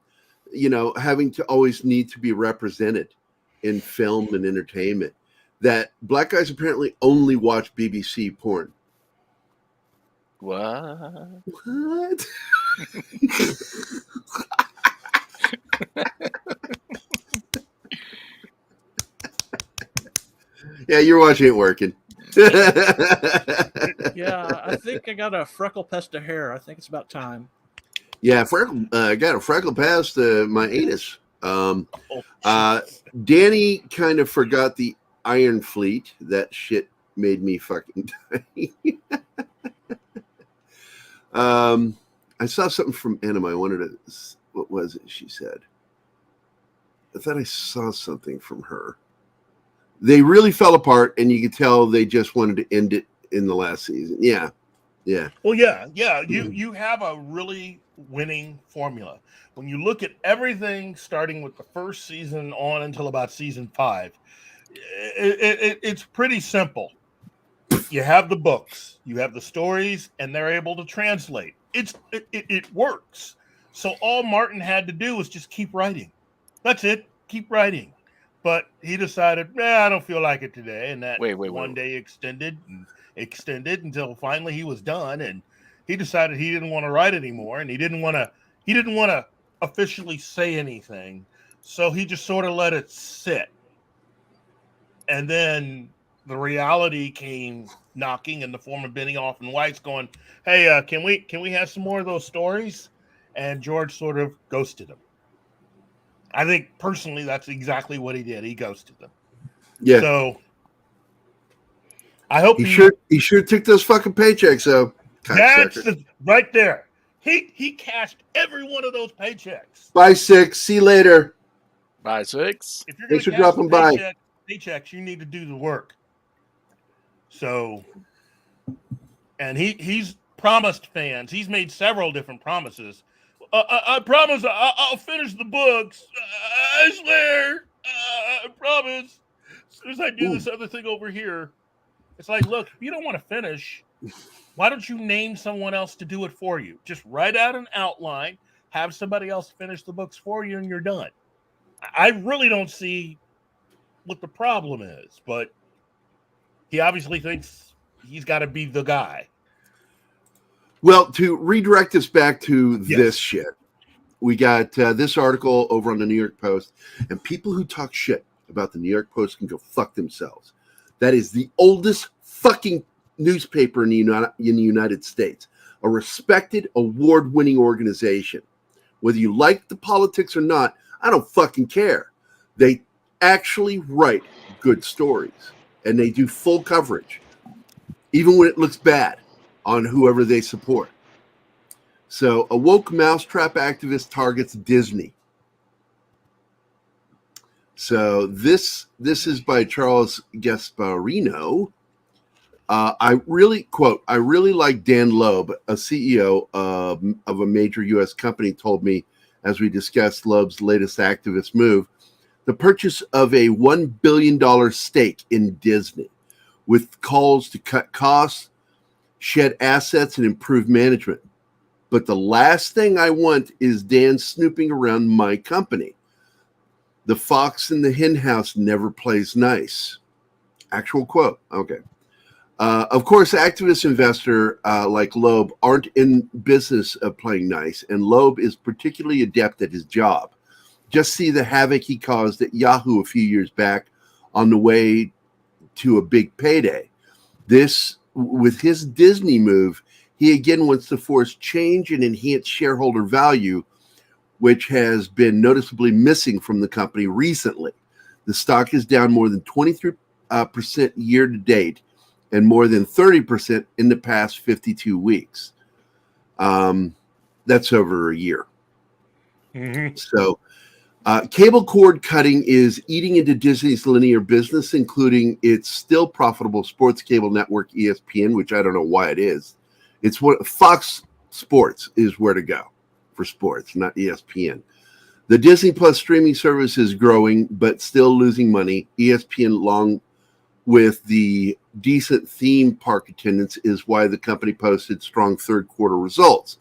[SPEAKER 9] to always need to be represented in film and entertainment, that black guys apparently only watch BBC porn.
[SPEAKER 11] What?
[SPEAKER 9] Yeah, you're watching it working.
[SPEAKER 10] Yeah, I think I got a freckle pest of hair. I think it's about time.
[SPEAKER 9] Yeah, I got a freckle past my anus. Danny kind of forgot the Iron Fleet. That shit made me fucking die. I saw something from Enema. I wanted to. What was it? She said. I thought I saw something from her. They really fell apart, and you could tell they just wanted to end it in the last season. Yeah.
[SPEAKER 6] Well, yeah. You have a really winning formula. When you look at everything, starting with the first season on until about season 5, it's pretty simple. You have the books, you have the stories, and they're able to translate. It works. So all Martin had to do was just keep writing. That's it. Keep writing. But he decided, I don't feel like it today. And that one day extended until finally he was done. And he decided he didn't want to write anymore. And he didn't want to officially say anything. So he just sort of let it sit. And then the reality came knocking in the form of Benioff and Weiss going, hey, can we have some more of those stories? and George sort of ghosted him. I think personally that's exactly what he did. He ghosted them.
[SPEAKER 9] Yeah.
[SPEAKER 6] So I hope
[SPEAKER 9] he sure took those fucking paychecks though.
[SPEAKER 6] That's right there. He cashed every one of those paychecks.
[SPEAKER 9] Bye, Six. See you later.
[SPEAKER 11] Bye, Six.
[SPEAKER 6] If you're
[SPEAKER 9] Thanks for
[SPEAKER 6] going to
[SPEAKER 9] dropping by.
[SPEAKER 6] Paychecks, you need to do the work. So, and he's promised fans. He's made several different promises. I promise I'll finish the books. I swear. I promise. As soon as I do this other thing over here, it's like, look, if you don't want to finish, why don't you name someone else to do it for you? Just write out an outline, have somebody else finish the books for you, and you're done. I really don't see what the problem is, but he obviously thinks he's got to be the guy.
[SPEAKER 9] Well, to redirect us back to this shit, we got this article over on the New York Post, and people who talk shit about the New York Post can go fuck themselves. That is the oldest fucking newspaper in the United States, a respected, award-winning organization. Whether you like the politics or not, I don't fucking care. They actually write good stories, and they do full coverage, even when it looks bad on whoever they support. So, a woke mousetrap activist targets Disney. So this is by Charles Gasparino. I really like Dan Loeb, a CEO of a major U.S. company, told me as we discussed Loeb's latest activist move, the purchase of a $1 billion stake in Disney, with calls to cut costs, shed assets, and improve management. But the last thing I want is Dan snooping around my company. The fox in the hen house never plays nice. Actual quote. Okay. Of course, activist investor like Loeb aren't in business of playing nice, and Loeb is particularly adept at his job. Just see the havoc he caused at Yahoo a few years back on the way to a big payday. With his Disney move, he again wants to force change and enhance shareholder value, which has been noticeably missing from the company recently. The stock is down more than 23% year to date and more than 30% in the past 52 weeks. That's over a year. Mm-hmm. So cable cord cutting is eating into Disney's linear business, including its still profitable sports cable network, ESPN, which I don't know why it is. It's what Fox Sports is where to go for sports, not ESPN. The Disney Plus streaming service is growing, but still losing money. ESPN, along with the decent theme park attendance, is why the company posted strong third quarter results.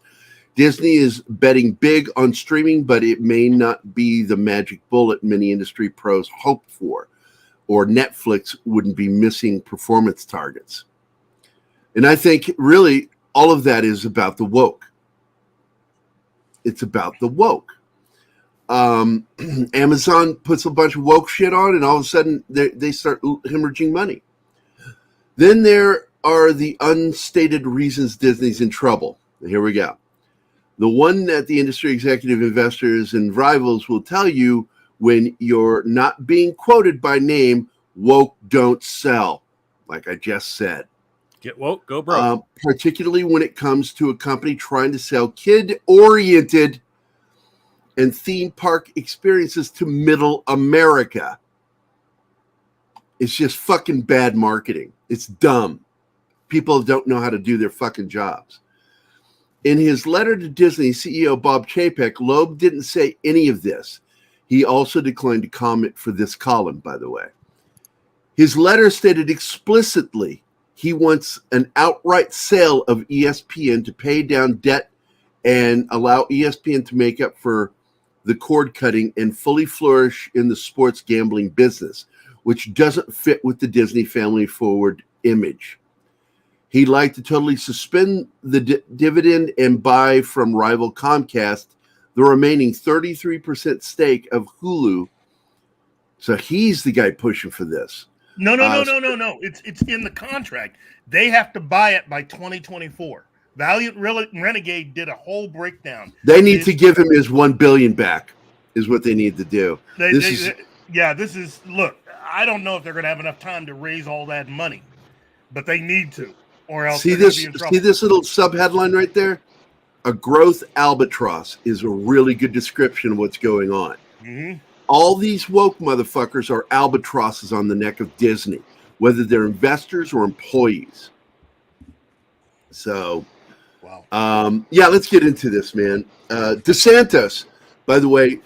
[SPEAKER 9] Disney is betting big on streaming, but it may not be the magic bullet many industry pros hoped for, or Netflix wouldn't be missing performance targets. And I think really all of that is about the woke. It's about the woke. Amazon puts a bunch of woke shit on, and all of a sudden they start hemorrhaging money. Then there are the unstated reasons Disney's in trouble. Here we go. The one that the industry executive investors and rivals will tell you when you're not being quoted by name: woke don't sell, like I just said.
[SPEAKER 10] Get woke, go broke.
[SPEAKER 9] Particularly when it comes to a company trying to sell kid-oriented and theme park experiences to middle America. It's just fucking bad marketing. It's dumb. People don't know how to do their fucking jobs. In his letter to Disney, CEO Bob Chapek, Loeb didn't say any of this. He also declined to comment for this column, by the way. His letter stated explicitly he wants an outright sale of ESPN to pay down debt and allow ESPN to make up for the cord cutting and fully flourish in the sports gambling business, which doesn't fit with the Disney family forward image. He'd like to totally suspend the dividend and buy from rival Comcast the remaining 33% stake of Hulu. So he's the guy pushing for this.
[SPEAKER 6] No. It's in the contract. They have to buy it by 2024. Valiant Renegade did a whole breakdown.
[SPEAKER 9] They need to give him his $1 billion back. Is what they need to do.
[SPEAKER 6] This is look. I don't know if they're going to have enough time to raise all that money, but they need to, or else
[SPEAKER 9] see
[SPEAKER 6] they're
[SPEAKER 9] this.
[SPEAKER 6] gonna be in trouble.
[SPEAKER 9] See this little sub headline right there. A growth albatross is a really good description of what's going on.
[SPEAKER 6] Mm-hmm.
[SPEAKER 9] All these woke motherfuckers are albatrosses on the neck of Disney, whether they're investors or employees. So,
[SPEAKER 6] wow.
[SPEAKER 9] Yeah, let's get into this, man. DeSantis, by the way,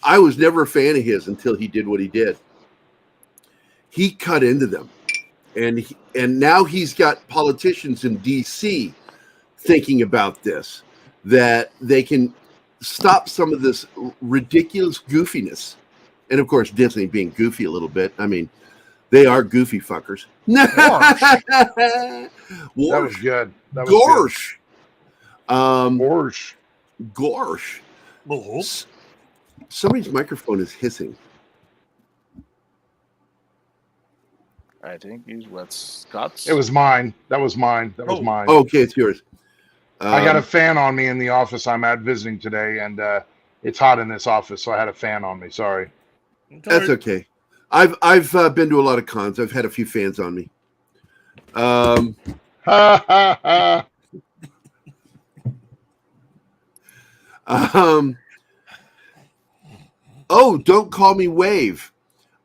[SPEAKER 9] I was never a fan of his until he did what he did. He cut into them, and now he's got politicians in D.C. thinking about this, that they can stop some of this ridiculous goofiness. And of course, Disney being goofy a little bit. I mean, they are goofy fuckers.
[SPEAKER 7] That was good. That was
[SPEAKER 9] Gorsh.
[SPEAKER 7] Gorsh.
[SPEAKER 9] Gorsh. Somebody's microphone is hissing.
[SPEAKER 11] I think it's what Scott's.
[SPEAKER 7] It was mine. That was mine. That was mine.
[SPEAKER 9] Okay, it's yours.
[SPEAKER 7] I got a fan on me in the office I'm at visiting today, and it's hot in this office, so I had a fan on me. Sorry.
[SPEAKER 9] That's okay. I've been to a lot of cons. I've had a few fans on me. Oh, don't call me Wave.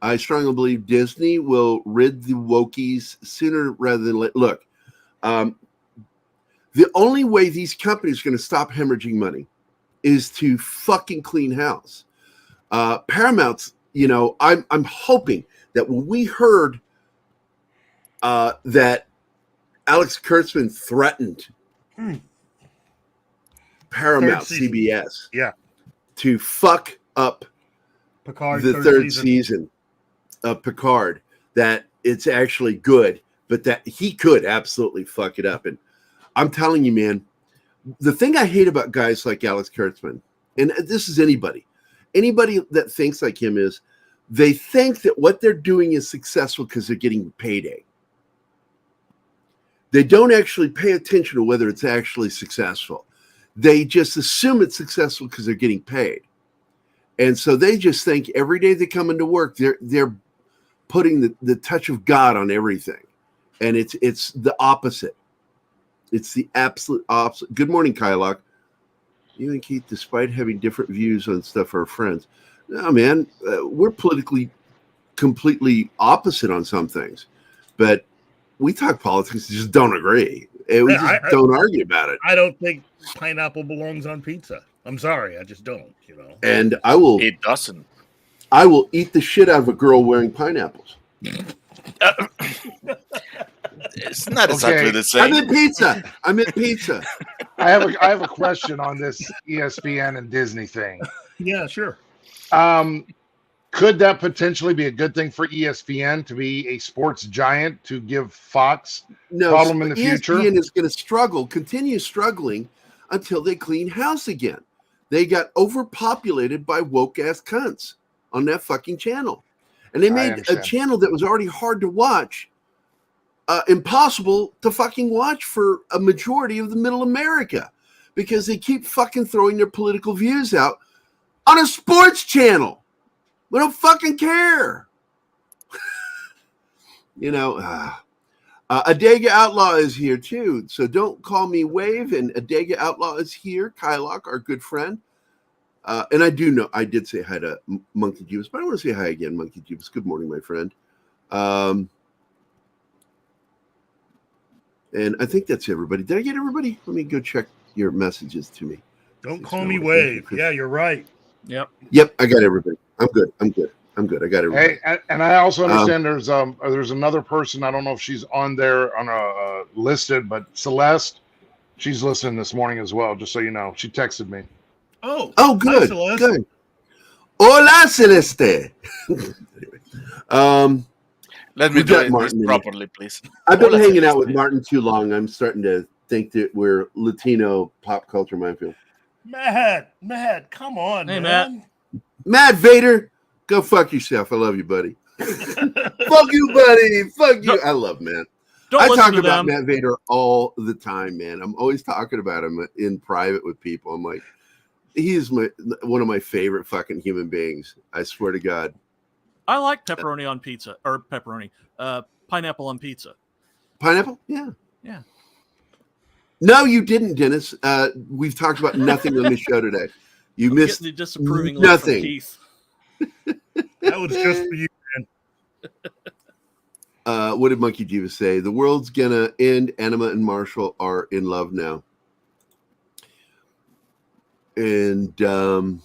[SPEAKER 9] I strongly believe Disney will rid the wokies sooner rather than later. Look, the only way these companies are going to stop hemorrhaging money is to fucking clean house. Paramount's, I'm hoping that when we heard that Alex Kurtzman threatened Paramount CBS to fuck up
[SPEAKER 6] Picard
[SPEAKER 9] the third season of Picard, that it's actually good, but that he could absolutely fuck it up. And I'm telling you, man, the thing I hate about guys like Alex Kurtzman, and this is anybody that thinks like him, is they think that what they're doing is successful because they're getting payday. They don't actually pay attention to whether it's actually successful. They just assume it's successful because they're getting paid. And so they just think every day they come into work, they're putting the touch of God on everything. And it's the opposite. It's the absolute opposite. Good morning, Kylock. You and Keith, despite having different views on stuff, are friends. No, man, we're politically completely opposite on some things. But we talk politics, just don't agree. And we don't argue about it.
[SPEAKER 6] I don't think pineapple belongs on pizza. I'm sorry, I just don't,
[SPEAKER 9] And I will.
[SPEAKER 11] It doesn't.
[SPEAKER 9] I will eat the shit out of a girl wearing pineapples.
[SPEAKER 11] It's not exactly the same.
[SPEAKER 9] I meant pizza.
[SPEAKER 7] I have a question on this ESPN and Disney thing.
[SPEAKER 6] Yeah, sure.
[SPEAKER 7] Could that potentially be a good thing for ESPN to be a sports giant, to give Fox problem in the future?
[SPEAKER 9] ESPN is going to continue struggling until they clean house again. They got overpopulated by woke ass cunts on that fucking channel. And they made a channel that was already hard to watch, impossible to fucking watch for a majority of the middle America, because they keep fucking throwing their political views out on a sports channel. We don't fucking care. Adega Outlaw is here too. So don't call me Wave. And Adega Outlaw is here. Kylock, our good friend. And I did say hi to Monkey Jubas, but I want to say hi again, Monkey Jubas. Good morning, my friend. And I think that's everybody. Did I get everybody? Let me go check your messages to me.
[SPEAKER 6] Don't call me Wave. Yeah, you're right.
[SPEAKER 10] Yep,
[SPEAKER 9] I got everybody. I'm good. I got everybody.
[SPEAKER 7] Hey, and I also understand there's another person. I don't know if she's on there on a listed, but Celeste, she's listening this morning as well. Just so you know, she texted me.
[SPEAKER 6] Oh,
[SPEAKER 9] good.
[SPEAKER 6] Hi,
[SPEAKER 9] Good. Hola, Celeste.
[SPEAKER 11] Let me do this properly, please.
[SPEAKER 9] I've been hanging out with Martin too long. I'm starting to think that we're Latino pop culture minefield.
[SPEAKER 6] Matt, come on,
[SPEAKER 10] hey,
[SPEAKER 6] man.
[SPEAKER 9] Matt Vader, go fuck yourself. I love you, buddy. Fuck you, buddy. Fuck you. I love Matt. I
[SPEAKER 10] listen
[SPEAKER 9] talk
[SPEAKER 10] to
[SPEAKER 9] about
[SPEAKER 10] them.
[SPEAKER 9] Matt Vader all the time, man. I'm always talking about him in private with people. I'm like, he's one of my favorite fucking human beings. I swear to God.
[SPEAKER 10] I like pepperoni on pizza, or pineapple on pizza.
[SPEAKER 9] Pineapple? Yeah.
[SPEAKER 10] Yeah.
[SPEAKER 9] No, you didn't, Dennis. We've talked about nothing on this show today. You missed
[SPEAKER 10] Getting the disapproving look from
[SPEAKER 9] nothing.
[SPEAKER 10] Keith.
[SPEAKER 6] That was just for you, man.
[SPEAKER 9] What did Monkey Diva say? The world's gonna end. Anima and Marshall are in love now. And do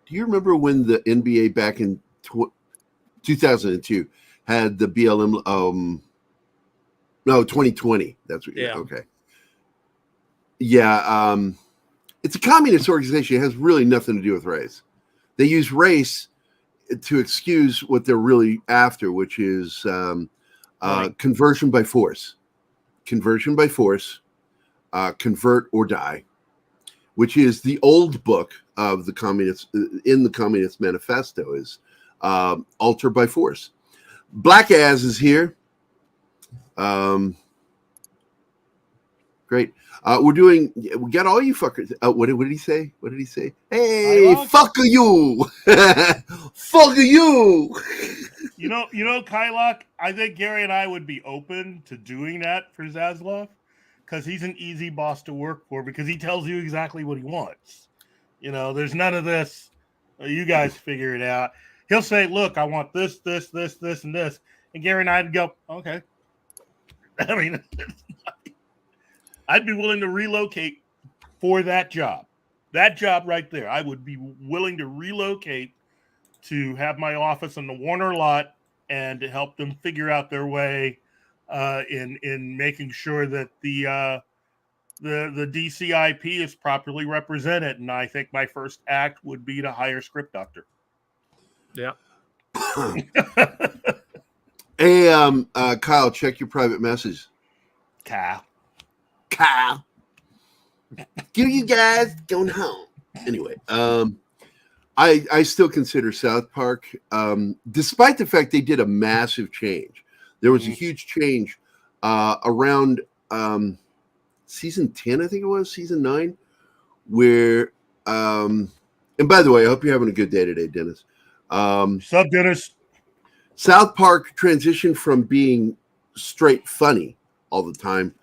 [SPEAKER 9] you remember when the NBA back in 2002 had the BLM? No, 2020. That's what.
[SPEAKER 10] Yeah.
[SPEAKER 9] Okay. Yeah. It's a communist organization. It has really nothing to do with race. They use race to excuse what they're really after, which is conversion by force. Conversion by force. Convert or die, which is the old book of the communists in the Communist Manifesto, is alter by force. Black Ass is here. Great. We got all you fuckers. What did he say? What did he say? Hey, fuck you. Fuck you.
[SPEAKER 6] You know, Kylock, I think Gary and I would be open to doing that for Zaslav, because he's an easy boss to work for, because he tells you exactly what he wants. You know, there's none of this, you guys figure it out. He'll say, look, I want this, this, this, this, and this. And Gary and I'd go, okay. I mean, I'd be willing to relocate for that job. That job right there. I would be willing to relocate to have my office on the Warner lot and to help them figure out their way in making sure that the DCIP is properly represented. And I think my first act would be to hire script doctor.
[SPEAKER 10] Yeah.
[SPEAKER 9] Hey, Kyle, check your private message.
[SPEAKER 6] Kyle.
[SPEAKER 9] Give you guys going home. Anyway, I still consider South Park, despite the fact they did a massive change. There was a huge change around season 10, I think it was, season 9, where, and by the way, I hope you're having a good day today, Dennis.
[SPEAKER 6] Sup, Dennis?
[SPEAKER 9] South Park transitioned from being straight funny all the time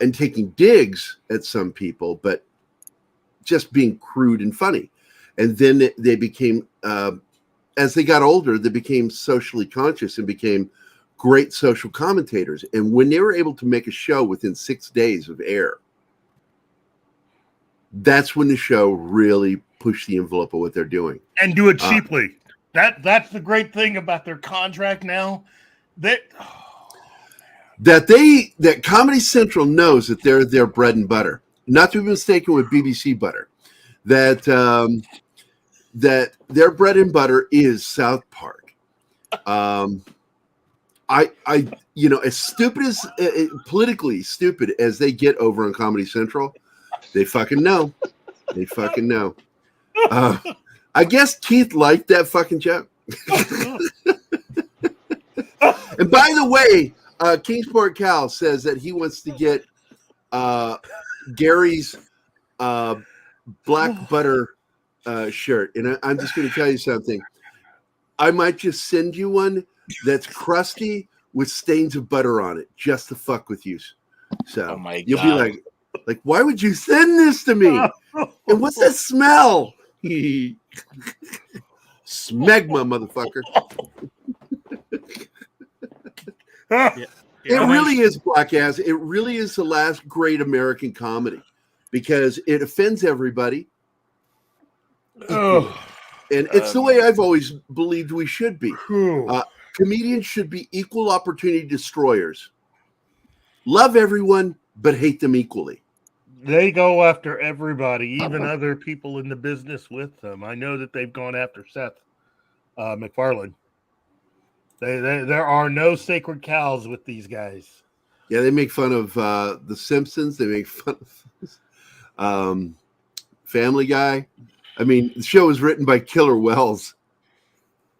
[SPEAKER 9] and taking digs at some people, but just being crude and funny. And then they became, as they got older, they became socially conscious and became great social commentators. And when they were able to make a show within 6 days of air, that's when the show really pushed the envelope of what they're doing.
[SPEAKER 6] And do it cheaply. That's the great thing about their contract now. That
[SPEAKER 9] Comedy Central knows that they're their bread and butter, not to be mistaken with BBC butter. That their bread and butter is South Park. As stupid as politically stupid as they get over on Comedy Central, they fucking know. They fucking know. I guess Keith liked that fucking joke. And by the way, Kingsport Cal says that he wants to get Gary's black butter shirt. And I'm just going to tell you something. I might just send you one that's crusty with stains of butter on it, just to fuck with you. So you'll be like, why would you send this to me? And what's that smell? Smegma, motherfucker. It really is, Black Ass. It really is the last great American comedy because it offends everybody. And it's the way I've always believed we should be. Comedians should be equal opportunity destroyers. Love everyone, but hate them equally.
[SPEAKER 6] They go after everybody, even other people in the business with them. I know that they've gone after Seth MacFarlane. There are no sacred cows with these guys.
[SPEAKER 9] Yeah, they make fun of The Simpsons. They make fun of Family Guy. I mean, the show was written by Killer Wells.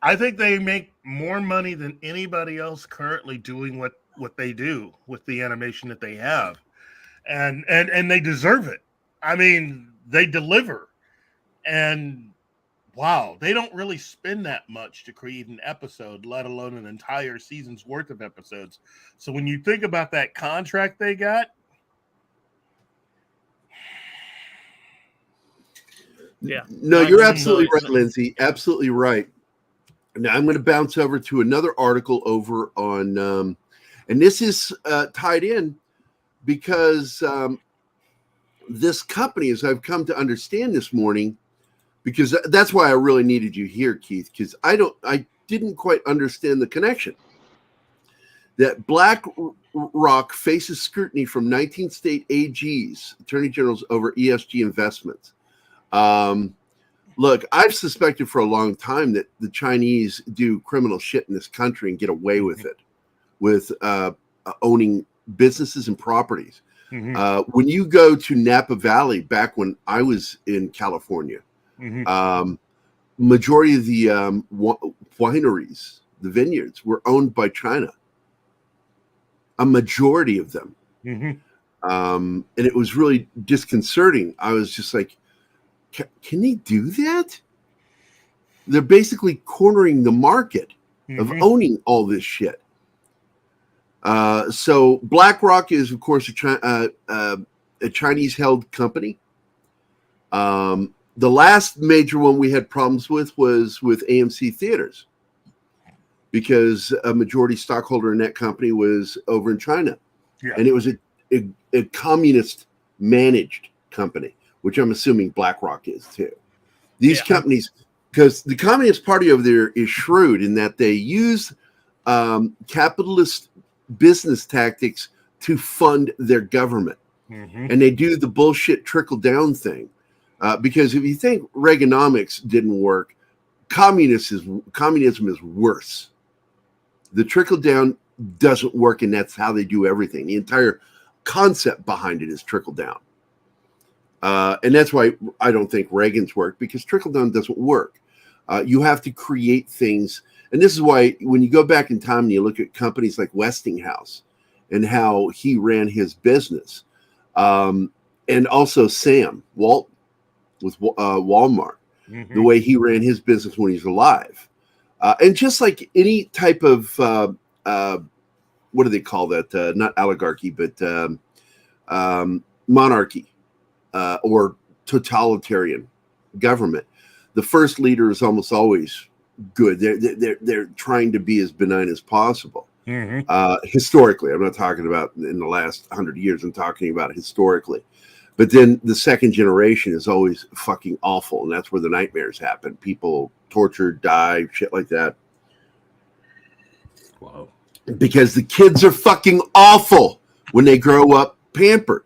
[SPEAKER 6] I think they make more money than anybody else currently doing what what they do with the animation that they have, and they deserve it. I mean, they deliver, and wow, they don't really spend that much to create an episode, let alone an entire season's worth of episodes. So when you think about that contract they got,
[SPEAKER 10] Yeah.
[SPEAKER 9] No, you're absolutely right, Lindsay. Absolutely right. Now I'm going to bounce over to another article over on, and this is tied in because this company, as I've come to understand this morning, because that's why I really needed you here, Keith, because I didn't quite understand the connection. That BlackRock faces scrutiny from 19 state AGs, attorney generals, over ESG investments. Look, I've suspected for a long time that the Chinese do criminal shit in this country and get away with it, with owning businesses and properties. When you go to Napa Valley, back when I was in California, majority of the wineries, the vineyards, were owned by China. A majority of them. And it was really disconcerting. I was just like, can they do that? They're basically cornering the market of owning all this shit. So BlackRock is, of course, a Chinese-held company. The last major one we had problems with was with AMC Theaters, because a majority stockholder in that company was over in China. And it was a communist-managed company, which I'm assuming BlackRock is too. These companies, because the Communist Party over there is shrewd in that they use capitalist business tactics to fund their government. And they do the bullshit trickle-down thing. Because if you think Reaganomics didn't work, communism is worse. The trickle-down doesn't work, and that's how they do everything. The entire concept behind it is trickle-down. And that's why I don't think Reagan's worked, because trickle-down doesn't work. You have to create things. And this is why when you go back in time and you look at companies like Westinghouse and how he ran his business, and also Sam Walton with Walmart, the way he ran his business when he's alive. And just like any type of, what do they call that? Not oligarchy, but monarchy or totalitarian government. The first leader is almost always good. They're trying to be as benign as possible. Historically, I'm not talking about in the last 100 years. I'm talking about historically. But then the second generation is always fucking awful, and that's where the nightmares happen. People tortured, die, shit like that.
[SPEAKER 10] Wow.
[SPEAKER 9] Because the kids are fucking awful when they grow up pampered.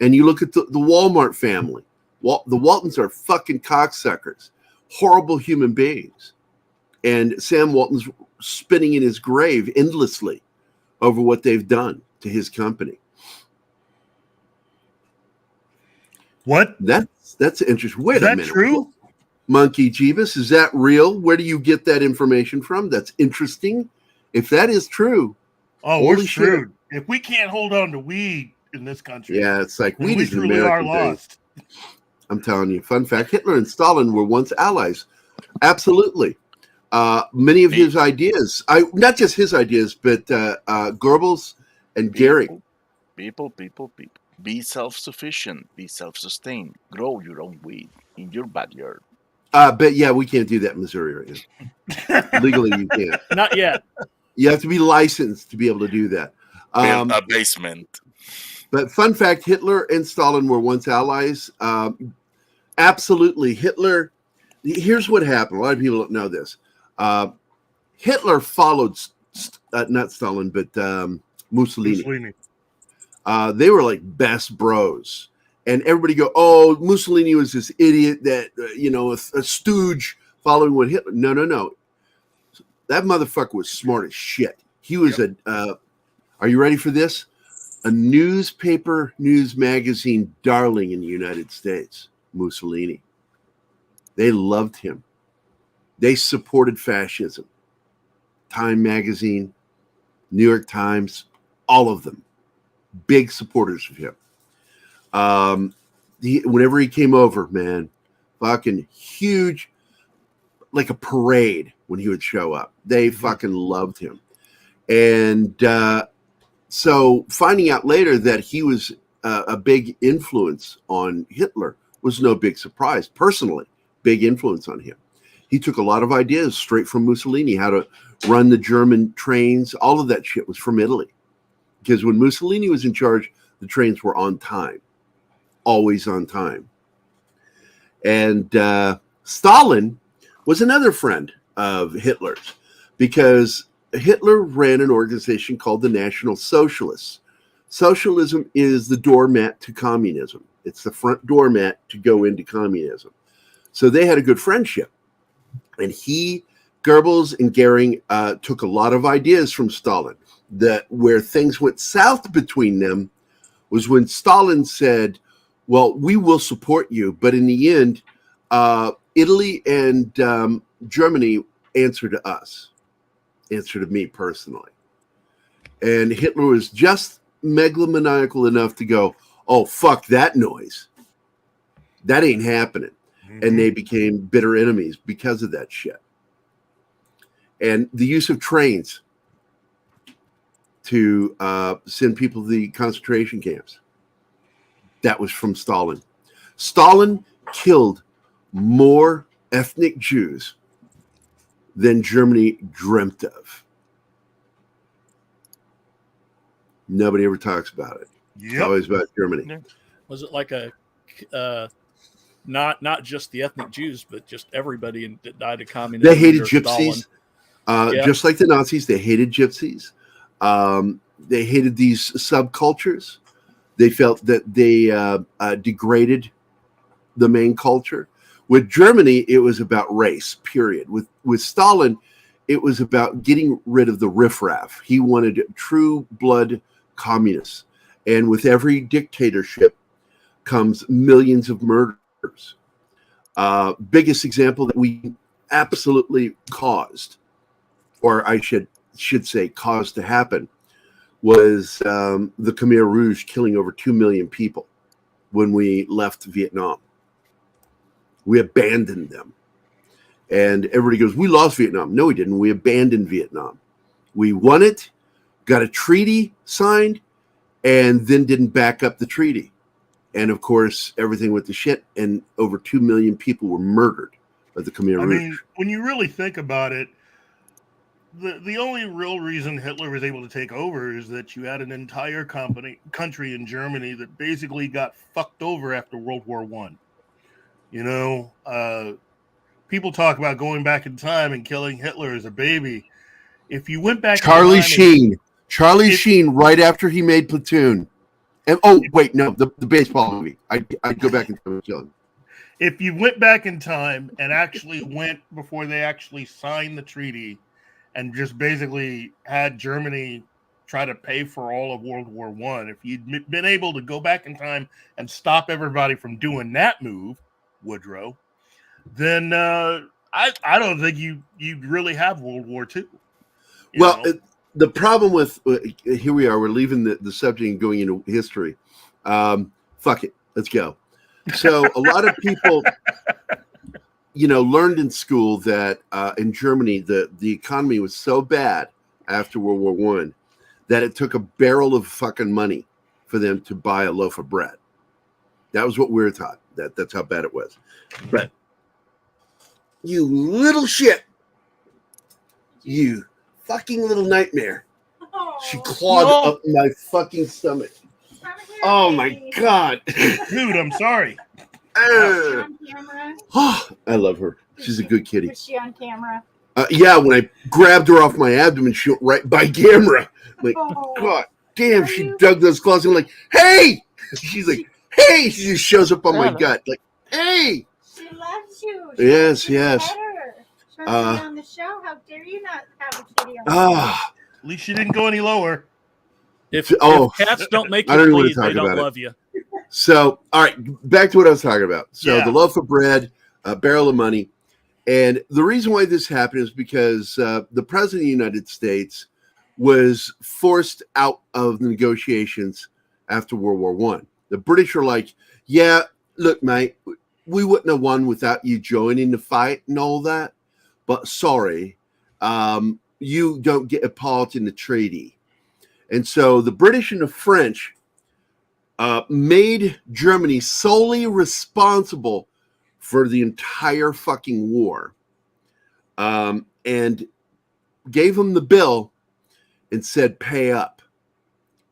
[SPEAKER 9] And you look at the Walmart family. The Waltons are fucking cocksuckers, horrible human beings. And Sam Walton's spinning in his grave endlessly over what they've done to his company.
[SPEAKER 6] What?
[SPEAKER 9] That's interesting. Wait a minute.
[SPEAKER 6] Is that true?
[SPEAKER 9] Monkey Jeebus, is that real? Where do you get that information from? That's interesting. If that is true,
[SPEAKER 6] we're screwed. If we can't hold on to weed in this country,
[SPEAKER 9] it's like weed
[SPEAKER 6] we
[SPEAKER 9] is an
[SPEAKER 6] truly
[SPEAKER 9] American
[SPEAKER 6] are lost.
[SPEAKER 9] thing. I'm telling you. Fun fact: Hitler and Stalin were once allies. Absolutely. Many of his ideas, not just his ideas, but Goebbels and Gerry.
[SPEAKER 11] People. Be self-sufficient. Be self-sustained. Grow your own weed in your backyard.
[SPEAKER 9] But yeah, we can't do that in Missouri right now. Legally, you can't.
[SPEAKER 10] Not yet.
[SPEAKER 9] You have to be licensed to be able to do that.
[SPEAKER 11] Build a basement.
[SPEAKER 9] But fun fact, Hitler and Stalin were once allies. Absolutely. Hitler, here's what happened. A lot of people don't know this. Hitler followed, not Stalin, but Mussolini. They were like best bros. And everybody go, oh, Mussolini was this idiot that, a stooge following what Hitler. No. That motherfucker was smart as shit. He was are you ready for this? A news magazine darling in the United States, Mussolini. They loved him. They supported fascism. Time magazine, New York Times, All of them. Big supporters of him. Whenever he came over, man, fucking huge, like a parade when he would show up. They fucking loved him. And so finding out later that he was a big influence on Hitler was no big surprise. Personally, big influence on him. He took a lot of ideas straight from Mussolini, how to run the German trains. All of that shit was from Italy. Because when Mussolini was in charge, the trains were on time. Always on time. And Stalin was another friend of Hitler's, because Hitler ran an organization called the National Socialists. Socialism is the doormat to communism. It's the front doormat to go into communism. So they had a good friendship. And Goebbels and Goering took a lot of ideas from Stalin. That where things went south between them was when Stalin said, well, we will support you, but in the end, Italy and Germany answer to us, answer to me personally. And Hitler was just megalomaniacal enough to go, oh, fuck that noise. That ain't happening. And they became bitter enemies because of that shit. And the use of trains to send people to the concentration camps. That was from Stalin. Stalin killed more ethnic Jews than Germany dreamt of. Nobody ever talks about it. It's always about Germany.
[SPEAKER 10] Was it like a not just the ethnic Jews, but just everybody that died of communism?
[SPEAKER 9] They hated gypsies. Just like the Nazis, they hated gypsies. They hated these subcultures. They felt that they degraded the main culture. With Germany, it was about race, period. With Stalin, it was about getting rid of the riffraff. He wanted true blood communists. And with every dictatorship comes millions of murders. Biggest example that we absolutely caused, or I should say caused to happen, was the Khmer Rouge killing over 2 million people when we left Vietnam. We abandoned them. And everybody goes, we lost Vietnam. No, we didn't. We abandoned Vietnam. We won it, got a treaty signed, and then didn't back up the treaty. And of course, everything went to shit, and over 2 million people were murdered by the Khmer Rouge.
[SPEAKER 6] I mean, when you really think about it, the only real reason Hitler was able to take over is that you had an entire country in Germany that basically got fucked over after World War I. You know, people talk about going back in time and killing Hitler as a baby. If you went back,
[SPEAKER 9] Charlie Sheen, right after he made Platoon. And the baseball movie. I'd go back and kill him.
[SPEAKER 6] If you went back in time and actually went before they actually signed the treaty, and just basically had Germany try to pay for all of World War I, if you'd been able to go back in time and stop everybody from doing that move, Woodrow, then I don't think you'd really have World War II.
[SPEAKER 9] The problem with here we are, we're leaving the subject and going into history. Fuck it, let's go. So a lot of people, learned in school that in Germany the economy was so bad after World War I that it took a barrel of fucking money for them to buy a loaf of bread. That was what we were taught. That's how bad it was. But you little shit, you fucking little nightmare. She clawed up my fucking stomach. Oh my god.
[SPEAKER 6] Dude, I'm sorry.
[SPEAKER 8] On camera?
[SPEAKER 9] I love her. She's a good kitty.
[SPEAKER 8] Was she on camera?
[SPEAKER 9] Yeah, when I grabbed her off my abdomen, she went right by camera. Like, God damn, she dug those claws. I'm like, hey! She's like, hey! She just shows up on my gut. Like, hey!
[SPEAKER 8] She loves you.
[SPEAKER 9] Yes.
[SPEAKER 8] She wants to be on the show. How dare you not have a kitty on
[SPEAKER 6] At least she didn't go any lower.
[SPEAKER 10] If cats don't make you bleed, they don't love you.
[SPEAKER 9] So, all right, back to what I was talking about. So the loaf of bread, a barrel of money. And the reason why this happened is because the president of the United States was forced out of the negotiations after World War One. The British are like, yeah, look, mate, we wouldn't have won without you joining the fight and all that. But sorry, you don't get a part in the treaty. And so the British and the French made Germany solely responsible for the entire fucking war, and gave them the bill and said, pay up.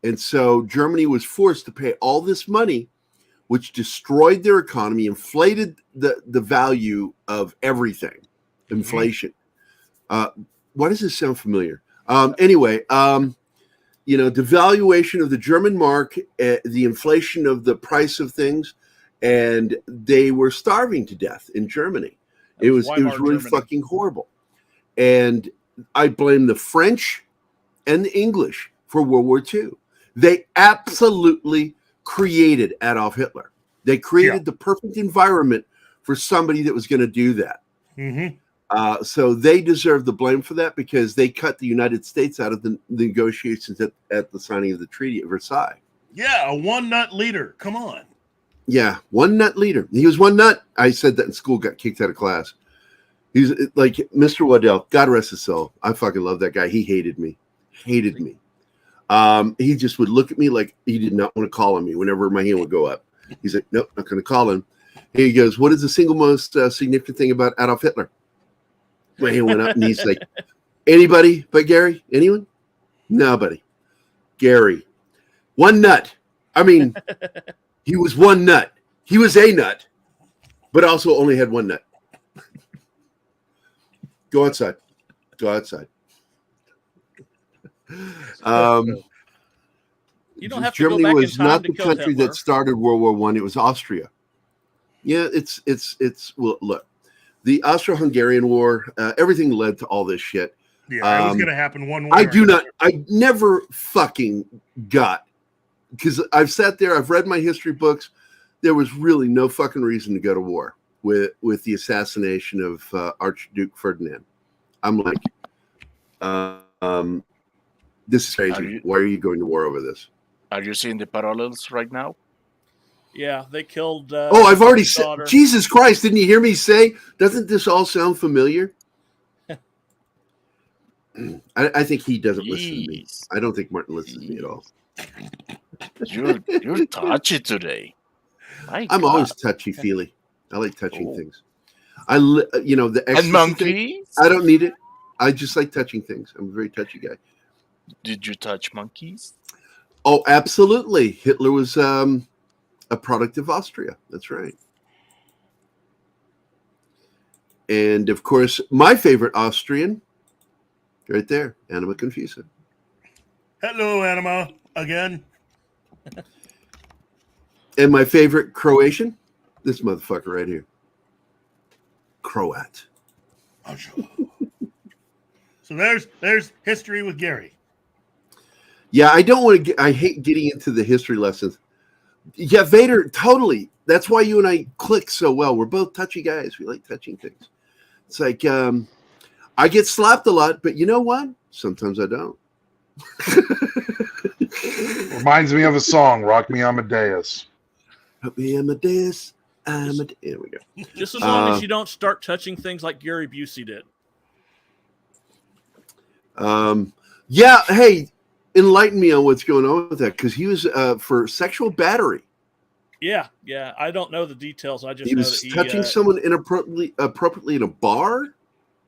[SPEAKER 9] And so Germany was forced to pay all this money, which destroyed their economy, inflated the value of everything. Inflation. Why does this sound familiar? Anyway, devaluation of the German mark, the inflation of the price of things, and they were starving to death in Germany. It was really fucking horrible. And I blame the French and the English for World War II. They absolutely created Adolf Hitler. They created the perfect environment for somebody that was going to do that.
[SPEAKER 6] Mm-hmm.
[SPEAKER 9] So they deserve the blame for that because they cut the United States out of the negotiations at the signing of the Treaty at Versailles.
[SPEAKER 6] Yeah, a one-nut leader. Come on.
[SPEAKER 9] Yeah, one nut leader. He was one nut. I said that in school, got kicked out of class. He's like Mr. Waddell. God rest his soul. I fucking love that guy. He hated me. He just would look at me like he did not want to call on me whenever my hand would go up. He's like, nope, not going to call him. He goes, what is the single most significant thing about Adolf Hitler? My hand went up and he's like, anybody but Gerry? Anyone? Nobody. Gerry. One nut. I mean, he was one nut. He was a nut, but also only had one nut. Go outside. Go outside.
[SPEAKER 10] You don't have to
[SPEAKER 9] Germany
[SPEAKER 10] go back
[SPEAKER 9] was
[SPEAKER 10] in time
[SPEAKER 9] not
[SPEAKER 10] to
[SPEAKER 9] the
[SPEAKER 10] kill
[SPEAKER 9] country
[SPEAKER 10] Hitler.
[SPEAKER 9] that started World War One. It was Austria. Yeah, it's well, look, the Austro-Hungarian War. Everything led to all this shit.
[SPEAKER 6] Yeah, it was going to happen one way.
[SPEAKER 9] I never fucking got, because I've sat there, I've read my history books. There was really no fucking reason to go to war with the assassination of Archduke Ferdinand. I'm like, this is crazy. Why are you going to war over this?
[SPEAKER 11] Are you seeing the parallels right now?
[SPEAKER 10] Yeah, they killed.
[SPEAKER 9] I've already said.
[SPEAKER 10] daughter.
[SPEAKER 9] Jesus Christ! Didn't you hear me say? Doesn't this all sound familiar? I think he doesn't listen to me. I don't think Martin listens to me at all.
[SPEAKER 11] You're touchy today.
[SPEAKER 9] I'm always touchy feely. I like touching things. The ecstasy
[SPEAKER 11] And monkeys.
[SPEAKER 9] thing, I don't need it. I just like touching things. I'm a very touchy guy.
[SPEAKER 11] Did you touch monkeys?
[SPEAKER 9] Oh, absolutely. Hitler was a product of Austria. That's right. And of course, my favorite Austrian, right there, Anima Confusa.
[SPEAKER 6] Hello, Anima, again.
[SPEAKER 9] And my favorite Croatian, this motherfucker right here. Croat.
[SPEAKER 6] So there's history with Gerry.
[SPEAKER 9] Yeah, I don't want to I hate getting into the history lessons. Yeah, Vader, totally. That's why you and I click so well. We're both touchy guys. We like touching things. It's like, I get slapped a lot, but you know what? Sometimes I don't.
[SPEAKER 7] Reminds me of a song, Rock Me Amadeus.
[SPEAKER 9] Rock me Amadeus. There we go.
[SPEAKER 10] Just as long as you don't start touching things like Gary Busey did.
[SPEAKER 9] Yeah, hey, enlighten me on what's going on with that, because he was for sexual battery.
[SPEAKER 10] Yeah. I don't know the details. I just
[SPEAKER 9] He
[SPEAKER 10] know
[SPEAKER 9] was
[SPEAKER 10] that
[SPEAKER 9] touching someone appropriately in a bar.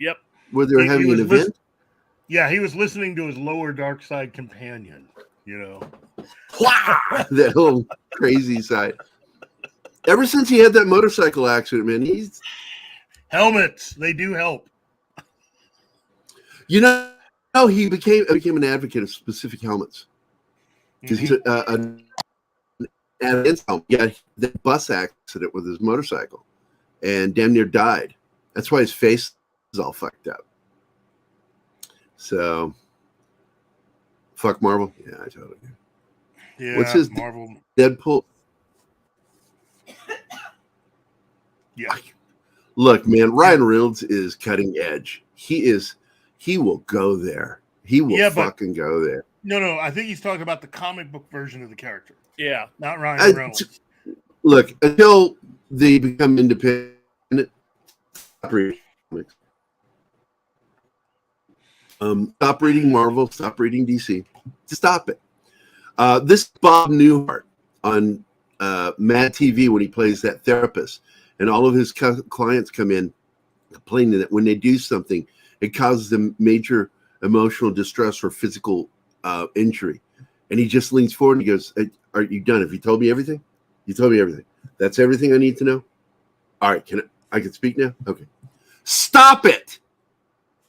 [SPEAKER 10] Yep.
[SPEAKER 9] Where they were having an event.
[SPEAKER 6] Yeah, he was listening to his lower dark side companion.
[SPEAKER 9] That whole crazy side. Ever since he had that motorcycle accident, man, he's
[SPEAKER 6] helmets. They do help.
[SPEAKER 9] He became an advocate of specific helmets because he's an helmet. Yeah, that bus accident with his motorcycle, and damn near died. That's why his face is all fucked up. So, fuck Marvel. Yeah, I totally do.
[SPEAKER 6] Yeah,
[SPEAKER 9] what's his
[SPEAKER 6] Marvel?
[SPEAKER 9] Deadpool.
[SPEAKER 6] Yeah.
[SPEAKER 9] Look, man, Ryan Reynolds is cutting edge. He will go there. He will
[SPEAKER 6] Yeah, but-
[SPEAKER 9] fucking go there.
[SPEAKER 6] No. I think he's talking about the comic book version of the character,
[SPEAKER 10] Yeah.
[SPEAKER 6] not Ryan Reynolds.
[SPEAKER 9] Look, until they become independent, stop reading comics. Stop reading Marvel. Stop reading DC. Stop it. This Bob Newhart on Mad TV when he plays that therapist, and all of his clients come in complaining that when they do something, it causes them major emotional distress or physical injury. And he just leans forward and he goes, "Are you done? Have you told me everything? You told me everything. That's everything I need to know? All right, I can speak now? Okay. Stop it.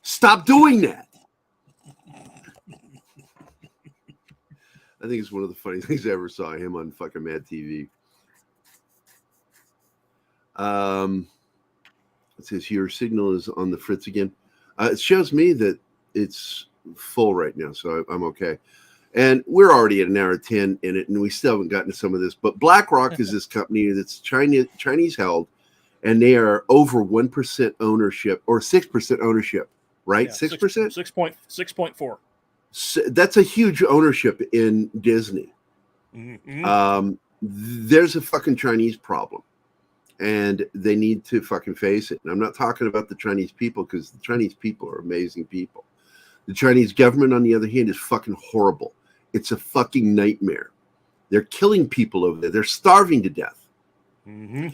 [SPEAKER 9] Stop doing that." I think it's one of the funny things I ever saw him on fucking Mad TV. It says your signal is on the fritz again. It shows me that it's full right now, so I'm okay. And we're already at an hour 10 in it, and we still haven't gotten to some of this. But BlackRock is this company that's Chinese held, and they are over 1% ownership or 6% ownership, right? 6%?
[SPEAKER 10] 6.4.
[SPEAKER 9] So that's a huge ownership in Disney. There's a fucking Chinese problem, and they need to fucking face it. And I'm not talking about the Chinese people, because the Chinese people are amazing people. The Chinese government, on the other hand, is fucking horrible. It's a fucking nightmare. They're killing people over there. They're starving to death. And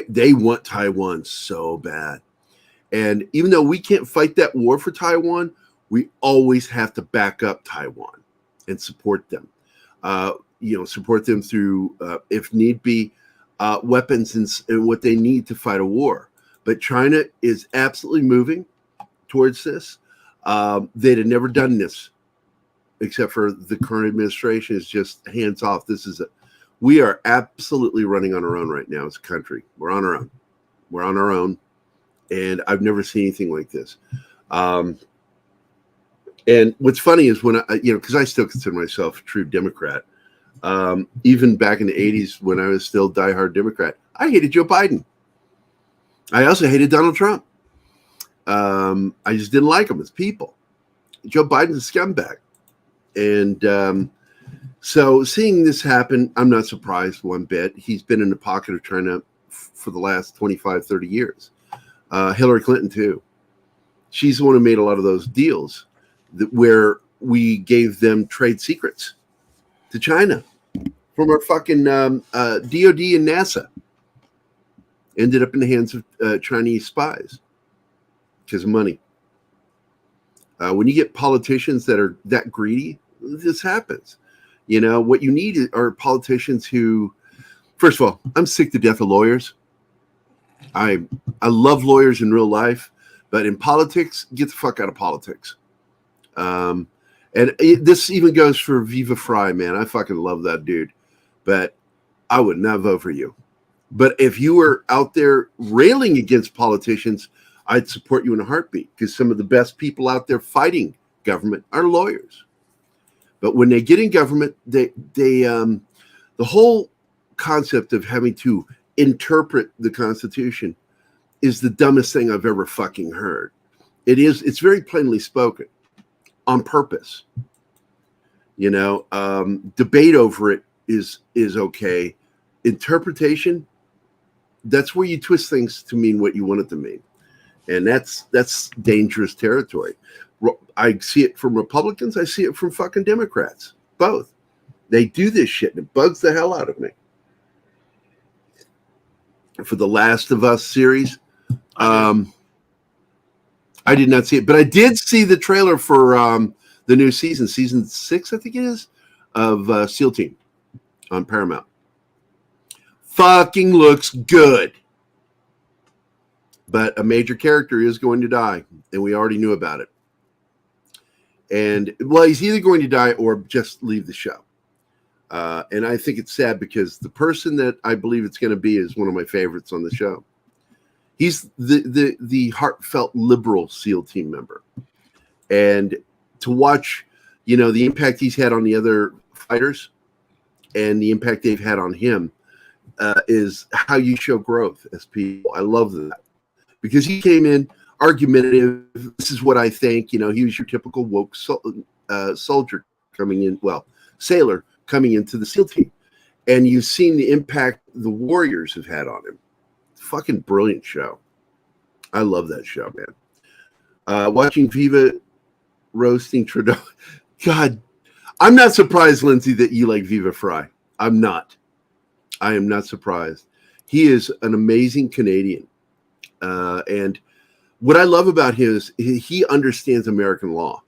[SPEAKER 9] they want Taiwan so bad. And even though we can't fight that war for Taiwan, we always have to back up Taiwan and support them. Support them through, if need be, weapons and what they need to fight a war. But China is absolutely moving towards this. They'd have never done this, except for the current administration is just hands off. We are absolutely running on our own right now as a country. We're on our own. We're on our own. And I've never seen anything like this. And what's funny is when because I still consider myself a true Democrat. Even back in the 80s when I was still a diehard Democrat, I hated Joe Biden. I also hated Donald Trump. I just didn't like him as people. Joe Biden's a scumbag. And so seeing this happen, I'm not surprised one bit. He's been in the pocket of China for the last 25, 30 years. Hillary Clinton, too. She's the one who made a lot of those deals where we gave them trade secrets to China from our fucking DOD and NASA. Ended up in the hands of Chinese spies because of money. When you get politicians that are that greedy, this happens. What you need are politicians who, first of all, I'm sick to death of lawyers. I love lawyers in real life, but in politics, get the fuck out of politics. This even goes for Viva Frei, man. I fucking love that dude, but I would not vote for you. But if you were out there railing against politicians, I'd support you in a heartbeat, because some of the best people out there fighting government are lawyers. But when they get in government, the whole concept of having to interpret the Constitution is the dumbest thing I've ever fucking heard. It's very plainly spoken on purpose. Debate over it is okay. Interpretation, that's where you twist things to mean what you want it to mean. And that's dangerous territory. I see it from Republicans. I see it from fucking Democrats. Both. They do this shit, and it bugs the hell out of me. For the Last of Us series, I did not see it, but I did see the trailer for the new season 6, I think it is, of SEAL Team on Paramount. Fucking looks good. But a major character is going to die, and we already knew about it. And, well, he's either going to die or just leave the show. And I think it's sad, because the person that I believe it's going to be is one of my favorites on the show. He's the heartfelt liberal SEAL team member. And to watch, the impact he's had on the other fighters and the impact they've had on him is how you show growth as people. I love that. Because he came in argumentative. This is what I think. You know, he was your typical woke soldier coming in, sailor coming into the SEAL team. And you've seen the impact the Warriors have had on him. Fucking brilliant show. I love that show, man. Watching Viva roasting Trudeau. God, I'm not surprised, Lindsay, that you like Viva Fry. I'm not. I am not surprised. He is an amazing Canadian. And what I love about him is he understands American law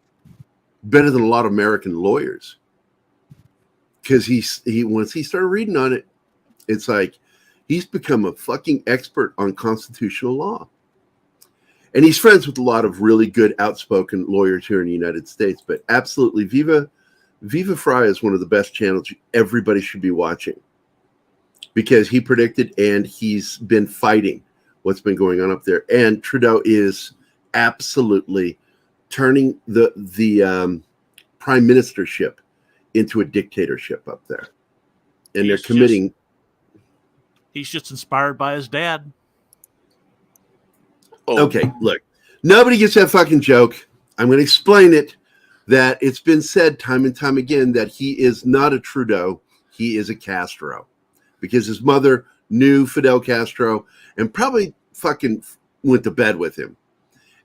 [SPEAKER 9] better than a lot of American lawyers. Because he once he started reading on it, it's like he's become a fucking expert on constitutional law. And he's friends with a lot of really good outspoken lawyers here in the United States. But absolutely, Viva Fry is one of the best channels everybody should be watching. Because he predicted and he's been fighting what's been going on up there. And Trudeau is absolutely turning the prime ministership into a dictatorship up there. And they're committing.
[SPEAKER 10] He's just inspired by his dad.
[SPEAKER 9] Okay, look. Nobody gets that fucking joke. I'm going to explain it. That it's been said time and time again that he is not a Trudeau. He is a Castro. Because his mother knew Fidel Castro and probably fucking went to bed with him.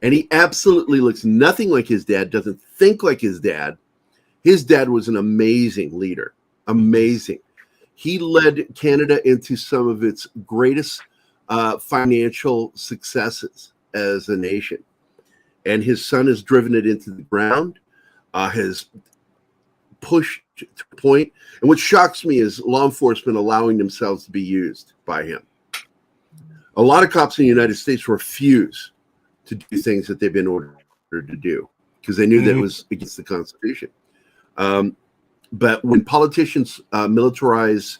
[SPEAKER 9] And he absolutely looks nothing like his dad, doesn't think like his dad. His dad was an amazing leader. Amazing. He led Canada into some of its greatest financial successes as a nation. And his son has driven it into the ground, has pushed to a point. And what shocks me is law enforcement allowing themselves to be used by him. A lot of cops in the United States refuse to do things that they've been ordered to do because they knew that it was against the Constitution. But when politicians militarize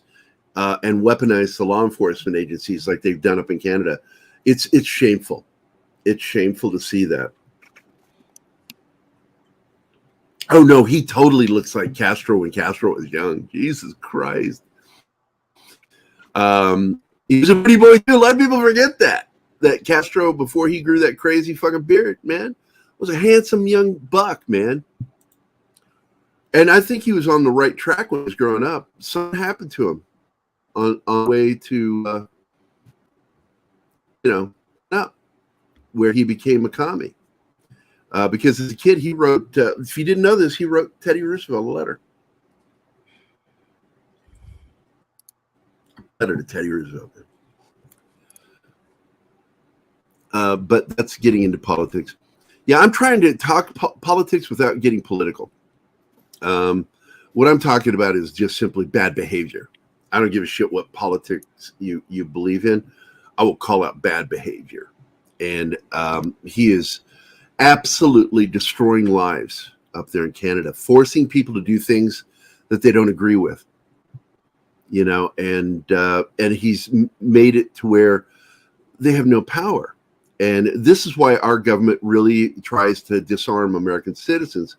[SPEAKER 9] and weaponize the law enforcement agencies like they've done up in Canada, it's shameful. It's shameful to see that. Oh, no, he totally looks like Castro when Castro was young. Jesus Christ. He was a pretty boy, too. A lot of people forget that. That Castro, before he grew that crazy fucking beard, man, was a handsome young buck, man. And I think he was on the right track when he was growing up. Something happened to him on the way to, up, where he became a commie. Because as a kid, he wrote, if you didn't know this, he wrote Teddy Roosevelt a letter. Letter to Teddy Roosevelt. But that's getting into politics. Yeah, I'm trying to talk politics without getting political. What I'm talking about is just simply bad behavior. I don't give a shit what politics you believe in. I will call out bad behavior. And he is absolutely destroying lives up there in Canada, forcing people to do things that they don't agree with. And he's made it to where they have no power. And this is why our government really tries to disarm American citizens,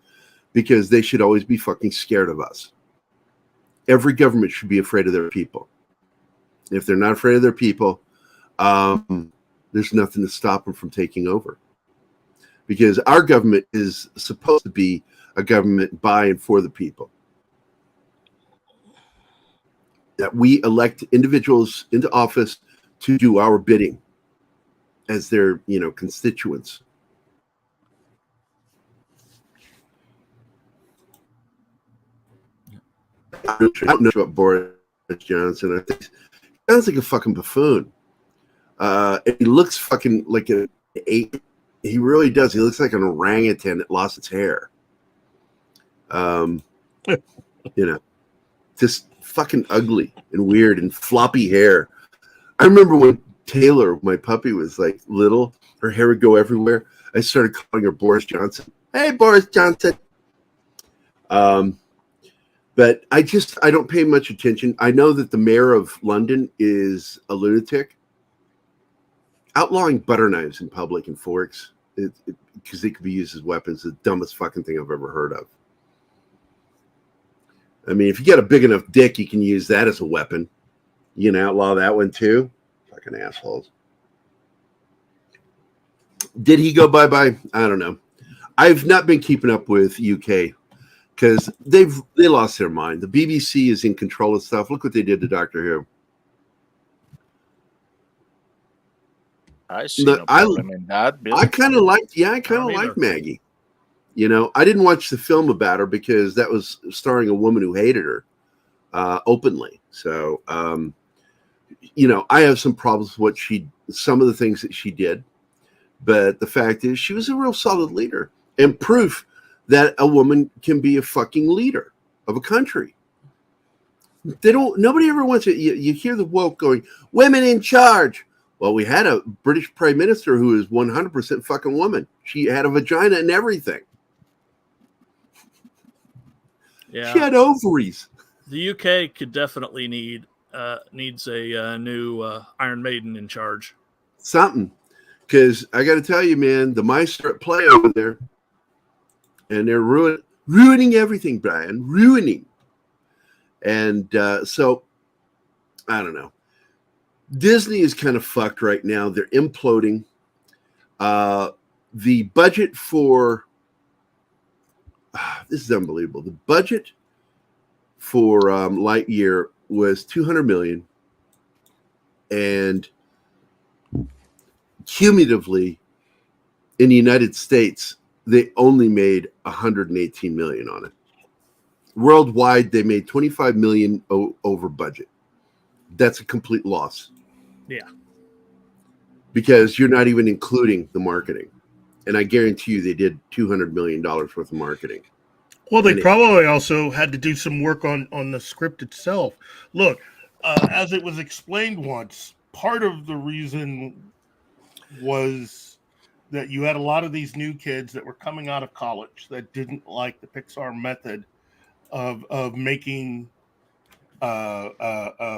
[SPEAKER 9] because they should always be fucking scared of us. Every government should be afraid of their people. If they're not afraid of their people, there's nothing to stop them from taking over. Because our government is supposed to be a government by and for the people. That we elect individuals into office to do our bidding as their, constituents. I don't know about Boris Johnson. I think he sounds like a fucking buffoon. He looks fucking like an ape. He really does. He looks like an orangutan that lost its hair. Just fucking ugly and weird and floppy hair. I remember when Taylor, my puppy, was like little, her hair would go everywhere. I started calling her Boris Johnson. Hey, Boris Johnson. But I don't pay much attention. I know that the mayor of London is a lunatic. Outlawing butter knives in public and forks, because they could be used as weapons, is the dumbest fucking thing I've ever heard of. I mean, if you got a big enough dick, you can use that as a weapon. You can outlaw that one too. Fucking assholes. Did he go bye-bye? I don't know. I've not been keeping up with UK because they lost their mind. The BBC is in control of stuff. Look what they did to Doctor Who.
[SPEAKER 11] I see no problem in that, Bill.
[SPEAKER 9] I kind of liked Maggie. You know, I didn't watch the film about her because that was starring a woman who hated her openly. So, you know, I have some problems with some of the things that she did. But the fact is, she was a real solid leader and proof that a woman can be a fucking leader of a country. Nobody ever wants it. You hear the woke going, women in charge. Well, we had a British prime minister who is 100% fucking woman. She had a vagina and everything.
[SPEAKER 10] Yeah.
[SPEAKER 9] She had ovaries.
[SPEAKER 10] The UK could definitely needs a new Iron Maiden in charge.
[SPEAKER 9] Something. Because I got to tell you, man, the mice are at play over there. And they're ruining everything, Brian. Ruining. And so, I don't know. Disney is kind of fucked right now. They're imploding. The budget for... this is unbelievable. The budget for Lightyear was $200 million. And cumulatively, in the United States, they only made $118 million on it. Worldwide, they made $25 million over budget. That's a complete loss.
[SPEAKER 10] Yeah.
[SPEAKER 9] Because you're not even including the marketing. And I guarantee you they did $200 million worth of marketing.
[SPEAKER 6] Well, they probably also had to do some work on the script itself. Look, as it was explained once, part of the reason was that you had a lot of these new kids that were coming out of college that didn't like the Pixar method of making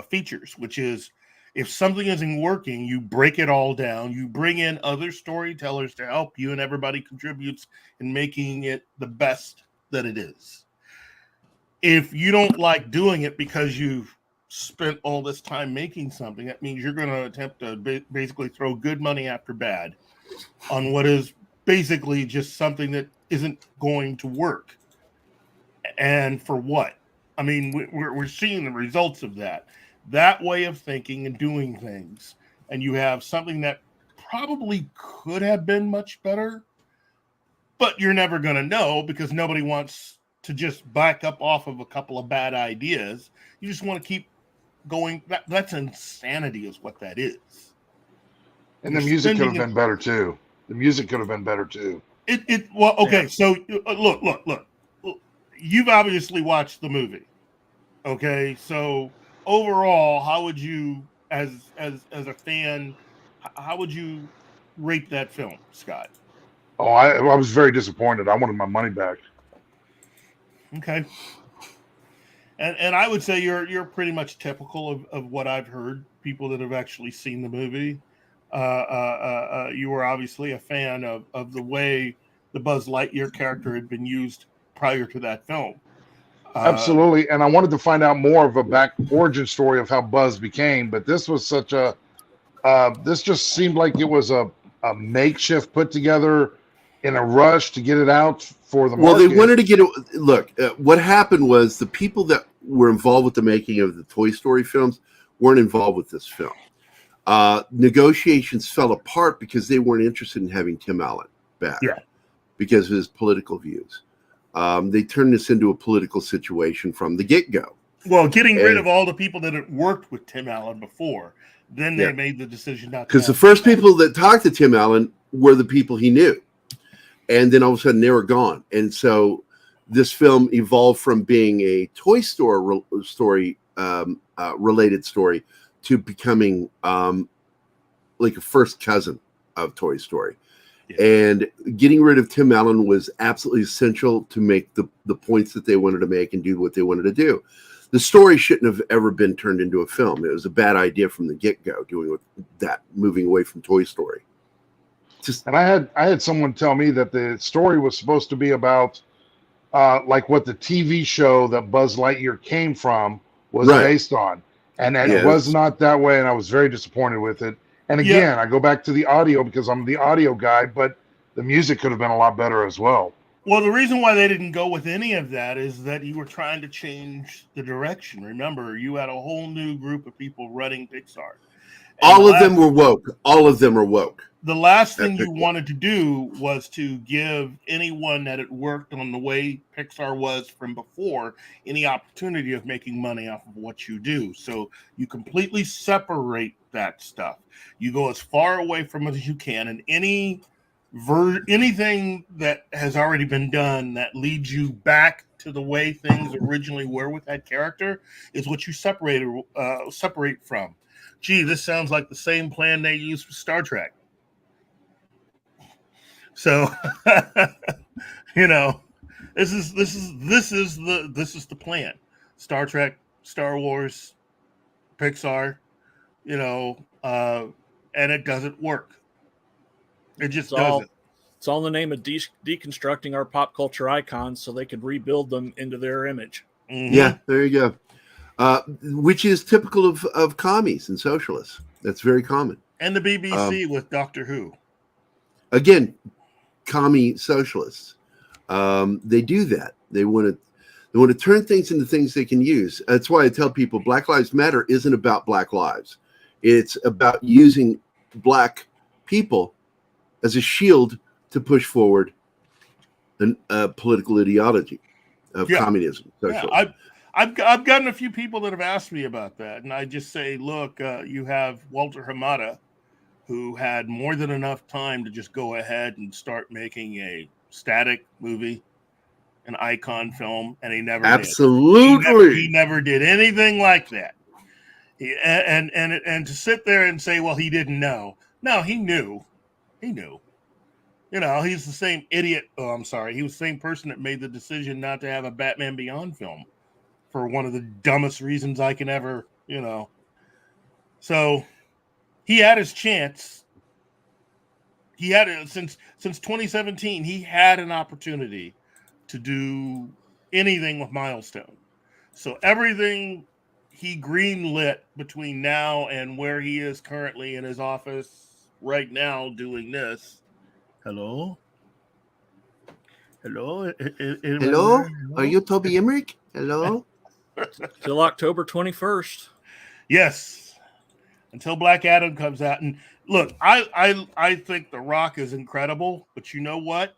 [SPEAKER 6] features, which is if something isn't working, you break it all down, you bring in other storytellers to help you, and everybody contributes in making it the best that it is. If you don't like doing it because you've spent all this time making something, that means you're going to attempt to basically throw good money after bad on what is basically just something that isn't going to work. And for what? I mean, we're seeing the results of that way of thinking and doing things. And you have something that probably could have been much better, but you're never going to know because nobody wants to just back up off of a couple of bad ideas. You just want to keep going. That's insanity is what that is.
[SPEAKER 7] And the music could have been better too. The music could have been better too.
[SPEAKER 6] Well, okay. So look. You've obviously watched the movie. Okay. So overall, how would you, as a fan, how would you rate that film, Scott?
[SPEAKER 7] Oh, I was very disappointed. I wanted my money back.
[SPEAKER 6] Okay. And I would say you're pretty much typical of what I've heard. People that have actually seen the movie. You were obviously a fan of the way the Buzz Lightyear character had been used prior to that film.
[SPEAKER 7] Absolutely. And I wanted to find out more of a back origin story of how Buzz became, but this was such a this just seemed like it was a makeshift put together in a rush to get it out for the market.
[SPEAKER 9] Well, they wanted to get it. Look, what happened was the people that were involved with the making of the Toy Story films weren't involved with this film. Negotiations fell apart because they weren't interested in having Tim Allen back because of his political views. They turned this into a political situation from the get-go.
[SPEAKER 6] Well, getting rid of all the people that had worked with Tim Allen before, then they made the decision not to.
[SPEAKER 9] Because the first people that talked to Tim Allen were the people he knew. And then all of a sudden they were gone. And so this film evolved from being a Toy Story related story to becoming like a first cousin of Toy Story. And getting rid of Tim Allen was absolutely essential to make the points that they wanted to make and do what they wanted to do. The story shouldn't have ever been turned into a film. It was a bad idea from the get-go, doing that, moving away from Toy Story.
[SPEAKER 7] And I had someone tell me that the story was supposed to be about like what the TV show that Buzz Lightyear came from was based on. And it was not that way, and I was very disappointed with it. And again, I go back to the audio because I'm the audio guy, but the music could have been a lot better as well.
[SPEAKER 6] Well, the reason why they didn't go with any of that is that you were trying to change the direction. Remember, you had a whole new group of people running Pixar.
[SPEAKER 9] All of them were woke. All of them are woke.
[SPEAKER 6] The last thing you wanted to do was to give anyone that had worked on the way Pixar was from before any opportunity of making money off of what you do. So you completely separate that stuff. You go as far away from it as you can, and anything that has already been done that leads you back to the way things originally were with that character is what you separate from. Gee, this sounds like the same plan they used for Star Trek. So, this is the plan. Star Trek, Star Wars, Pixar, and it doesn't work. It just doesn't.
[SPEAKER 10] It's all in the name of deconstructing our pop culture icons so they could rebuild them into their image.
[SPEAKER 9] Mm-hmm. Yeah, there you go. Which is typical of commies and socialists. That's very common.
[SPEAKER 6] And the BBC with Doctor Who.
[SPEAKER 9] Again, commie socialists. They do that. They want to turn things into things they can use. That's why I tell people Black Lives Matter isn't about Black lives. It's about using Black people as a shield to push forward a political ideology of communism.
[SPEAKER 6] Yeah, I've gotten a few people that have asked me about that, and I just say, look, you have Walter Hamada, who had more than enough time to just go ahead and start making a static movie, an icon film, and he never
[SPEAKER 9] did.
[SPEAKER 6] He never did anything like that. And to sit there and say, well, he didn't know. No, he knew. He knew. He's the same idiot. Oh, I'm sorry. He was the same person that made the decision not to have a Batman Beyond film for one of the dumbest reasons I can ever, So he had his chance. He had it since 2017. He had an opportunity to do anything with Milestone. So everything he greenlit between now and where he is currently in his office right now doing this. Hello? Hello?
[SPEAKER 9] Hello? Are you Toby Emmerich? Hello?
[SPEAKER 10] Till October 21st.
[SPEAKER 6] Yes. Until Black Adam comes out. And look, I think The Rock is incredible, but you know what?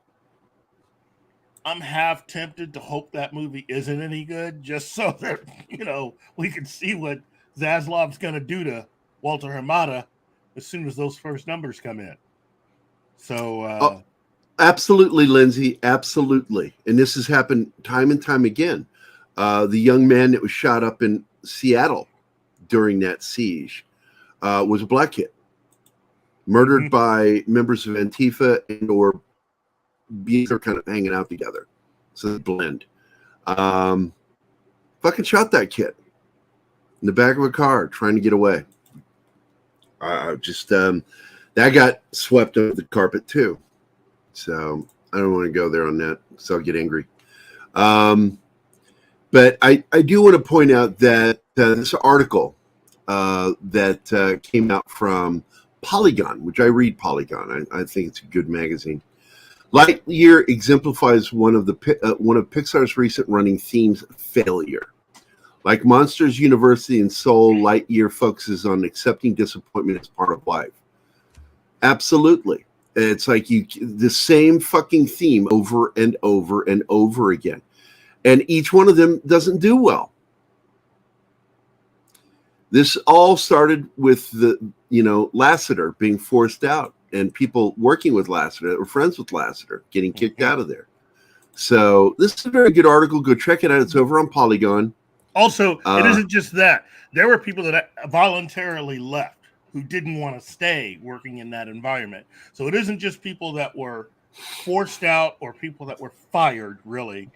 [SPEAKER 6] I'm half tempted to hope that movie isn't any good, just so that, we can see what Zaslav's going to do to Walter Hamada as soon as those first numbers come in. So,
[SPEAKER 9] absolutely, Lindsay, absolutely. And this has happened time and time again. The young man that was shot up in Seattle during that siege was a Black kid, murdered by members of Antifa or they're kind of hanging out together. So they blend. Fucking shot that kid in the back of a car trying to get away. That got swept under the carpet too. So I don't want to go there on that, so I'll get angry. But I do want to point out that this article that came out from Polygon, which I read Polygon. I think it's a good magazine. Lightyear exemplifies one of Pixar's recent running themes, failure. Like Monsters University and Soul, Lightyear focuses on accepting disappointment as part of life. Absolutely. It's like the same fucking theme over and over and over again. And each one of them doesn't do well. This all started with Lasseter being forced out and people working with Lasseter or friends with Lasseter getting kicked out of there. So this is a very good article. Go check it out. It's over on Polygon.
[SPEAKER 6] Also, it isn't just that. There were people that voluntarily left who didn't want to stay working in that environment. So it isn't just people that were forced out or people that were fired, really.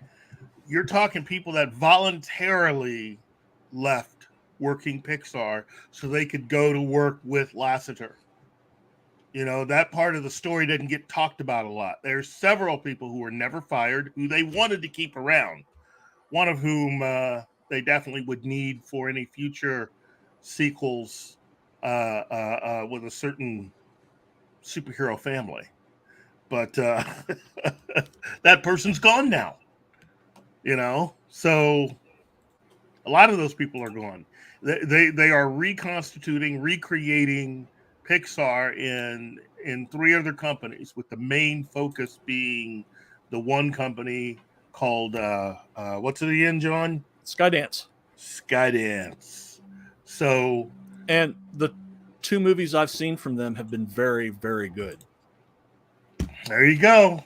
[SPEAKER 6] You're talking people that voluntarily left working Pixar so they could go to work with Lasseter. That part of the story didn't get talked about a lot. There's several people who were never fired, who they wanted to keep around, one of whom they definitely would need for any future sequels with a certain superhero family, but that person's gone now. So a lot of those people are gone. They are reconstituting, recreating Pixar in 3 other companies, with the main focus being the one company called what's it again, John?
[SPEAKER 10] Skydance.
[SPEAKER 6] So,
[SPEAKER 10] and the 2 movies I've seen from them have been very, very good.
[SPEAKER 6] There you go.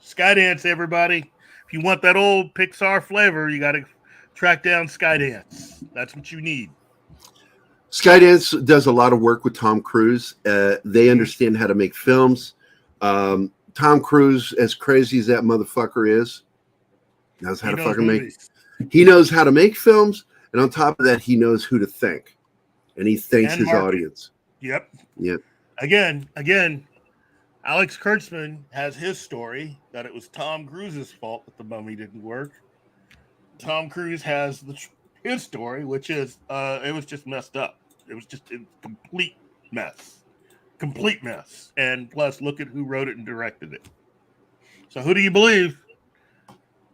[SPEAKER 6] Skydance, everybody. If you want that old Pixar flavor, you got to track down Skydance. That's what you need.
[SPEAKER 9] Skydance does a lot of work with Tom Cruise. They understand how to make films. Tom Cruise, as crazy as that motherfucker is, knows how to fucking make. He knows how to make films, and on top of that, he knows who to thank, and he thanks his audience.
[SPEAKER 6] Yep.
[SPEAKER 9] Yep.
[SPEAKER 6] Again, Alex Kurtzman has his story that it was Tom Cruise's fault that the Mummy didn't work. Tom Cruise has his story, which is it was just messed up. It was just a complete mess. And plus, look at who wrote it and directed it. So who do you believe?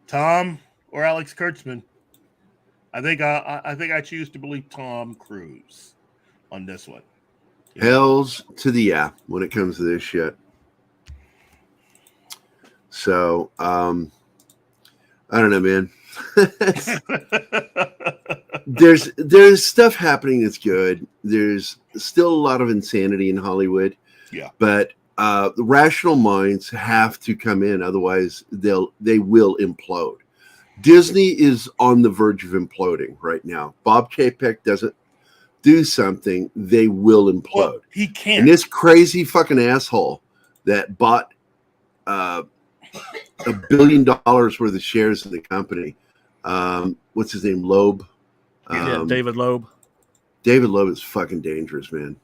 [SPEAKER 6] Tom or Alex Kurtzman? I think I choose to believe Tom Cruise on this one.
[SPEAKER 9] Hells to the yeah when it comes to this shit. So I don't know, man. There's stuff happening that's good. There's still a lot of insanity in Hollywood.
[SPEAKER 6] Yeah.
[SPEAKER 9] But the rational minds have to come in, otherwise they will implode. Disney is on the verge of imploding right now. Bob Chapek doesn't do something, they will implode.
[SPEAKER 6] Well, he can't.
[SPEAKER 9] And this crazy fucking asshole that bought $1 billion worth of shares in the company. What's his name? Loeb.
[SPEAKER 10] David Loeb.
[SPEAKER 9] David Loeb is fucking dangerous, man.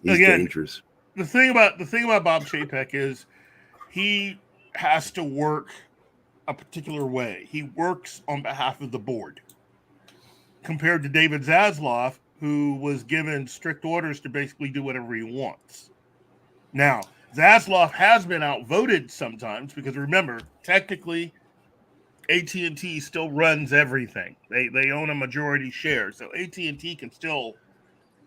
[SPEAKER 9] He's dangerous.
[SPEAKER 6] The thing about Bob Chapek is he has to work a particular way. He works on behalf of the board, compared to David Zaslav, who was given strict orders to basically do whatever he wants. Now, Zaslav has been outvoted sometimes because, remember, technically, AT&T still runs everything. They own a majority share, so AT&T can still.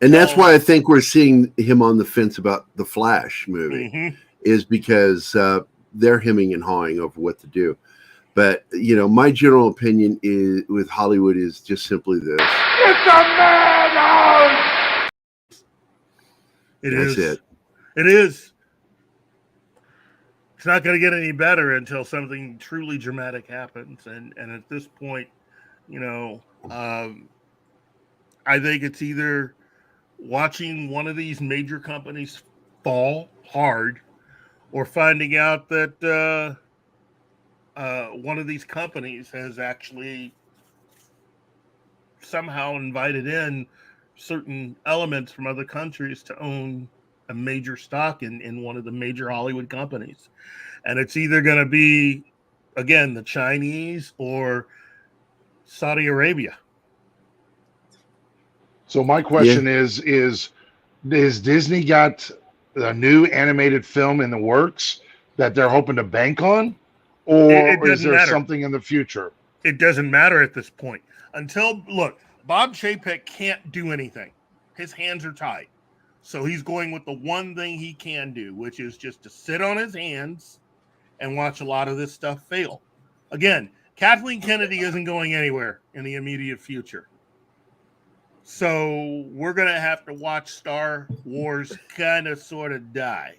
[SPEAKER 9] And that's why I think we're seeing him on the fence about the Flash movie, is because they're hemming and hawing over what to do. But my general opinion is with Hollywood is just simply this:
[SPEAKER 4] it's a madhouse.
[SPEAKER 6] That's
[SPEAKER 9] it.
[SPEAKER 6] It is. It's not going to get any better until something truly dramatic happens. And at this point, I think it's either watching one of these major companies fall hard or finding out that one of these companies has actually somehow invited in certain elements from other countries to own a major stock in one of the major Hollywood companies. And it's either going to be, again, the Chinese or Saudi Arabia.
[SPEAKER 7] So my question is Disney got a new animated film in the works that they're hoping to bank on? Or is there something in the future?
[SPEAKER 6] It doesn't matter at this point. Look, Bob Chapek can't do anything. His hands are tied. So he's going with the one thing he can do, which is just to sit on his hands and watch a lot of this stuff fail. Again, Kathleen Kennedy isn't going anywhere in the immediate future. So we're going to have to watch Star Wars kind of sort of die.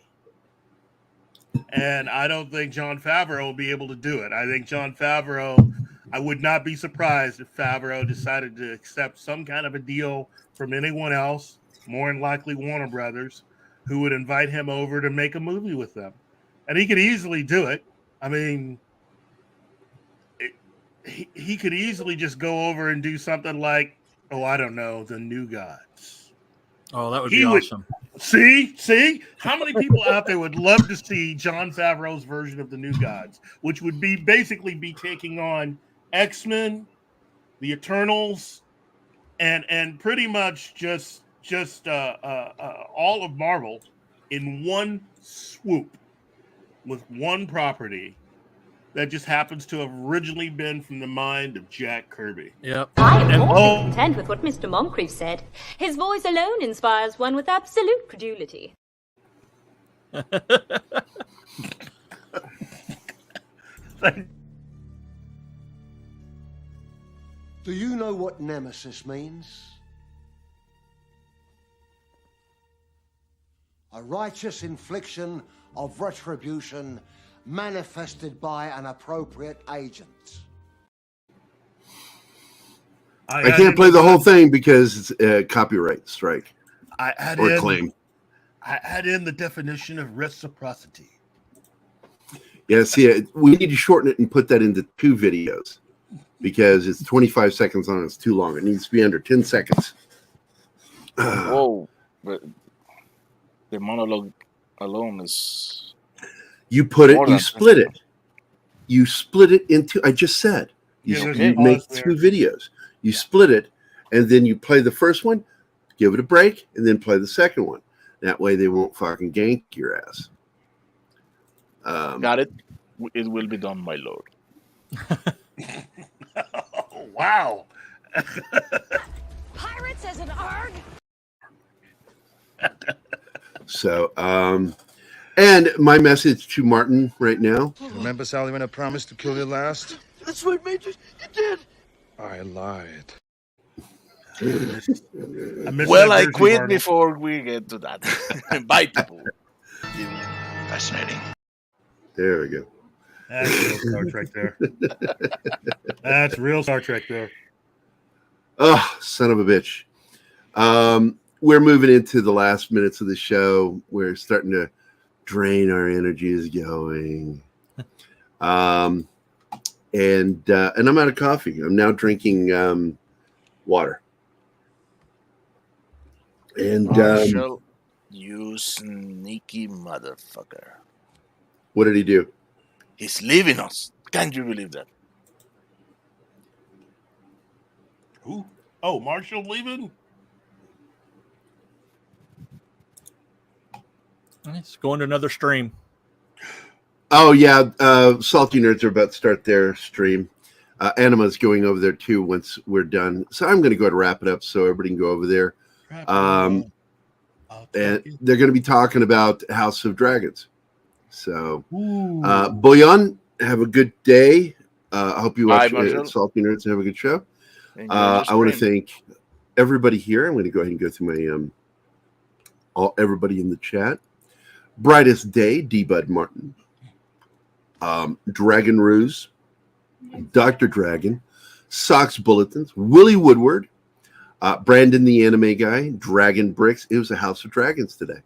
[SPEAKER 6] And I don't think Jon Favreau will be able to do it. I think Jon Favreau, I would not be surprised if Favreau decided to accept some kind of a deal from anyone else, more than likely Warner Brothers, who would invite him over to make a movie with them. And he could easily do it. I mean, he could easily just go over and do something like, I don't know, The New Gods.
[SPEAKER 10] Oh, that would be awesome.
[SPEAKER 6] See? How many people out there would love to see Jon Favreau's version of The New Gods, which would be basically taking on X-Men, the Eternals, and pretty much just just all of Marvel in one swoop with one property that just happens to have originally been from the mind of Jack Kirby.
[SPEAKER 10] Yep.
[SPEAKER 12] I am more than content with what Mr. Moncrief said. His voice alone inspires one with absolute credulity.
[SPEAKER 13] Do you know what nemesis means? A righteous infliction of retribution manifested by an appropriate agent.
[SPEAKER 9] I can't play the whole thing because it's copyright strike or claim.
[SPEAKER 6] I add in the definition of reciprocity.
[SPEAKER 9] Yeah, see, we need to shorten it and put that into 2 videos because it's 25 seconds long. It's too long. It needs to be under 10 seconds.
[SPEAKER 11] Whoa, but the monologue alone is.
[SPEAKER 9] You put it, you split it. You split it into, I just said, you make 2 videos. You split it, and then you play the first one, give it a break, and then play the second one. That way they won't fucking gank your ass.
[SPEAKER 11] Got it. It will be done, my lord.
[SPEAKER 6] Oh, wow.
[SPEAKER 12] Pirates as an ARG?
[SPEAKER 9] So, and my message to Martin right now.
[SPEAKER 14] Remember, Sally, when I promised to kill you last?
[SPEAKER 13] That's right, Major. You did.
[SPEAKER 14] I lied.
[SPEAKER 11] Well, I quit before we get to that. Bye, people.
[SPEAKER 14] Fascinating.
[SPEAKER 9] There we go.
[SPEAKER 6] That's real Star Trek there. That's real Star Trek there.
[SPEAKER 9] Oh, son of a bitch. We're moving into the last minutes of the show. We're starting to drain our energy is going. And I'm out of coffee. I'm now drinking water. And
[SPEAKER 11] Marshall, you sneaky motherfucker.
[SPEAKER 9] What did he do?
[SPEAKER 11] He's leaving us. Can't you believe that?
[SPEAKER 6] Who? Oh, Marshall leaving?
[SPEAKER 10] It's going to another stream.
[SPEAKER 9] Oh, yeah. Salty Nerds are about to start their stream. Anima's going over there, too, once we're done. So I'm going to go ahead and wrap it up so everybody can go over there. And they're going to be talking about House of Dragons. So, Boyan, have a good day. I hope you watch Salty Nerds and have a good show. I want to thank everybody here. I'm going to go ahead and go through my everybody in the chat. Brightest Day, D-Bud Martin. Dragon Ruse, Dr. Dragon, Sox Bulletins, Willie Woodward, Brandon the Anime Guy, Dragon Bricks. It was a House of Dragons today.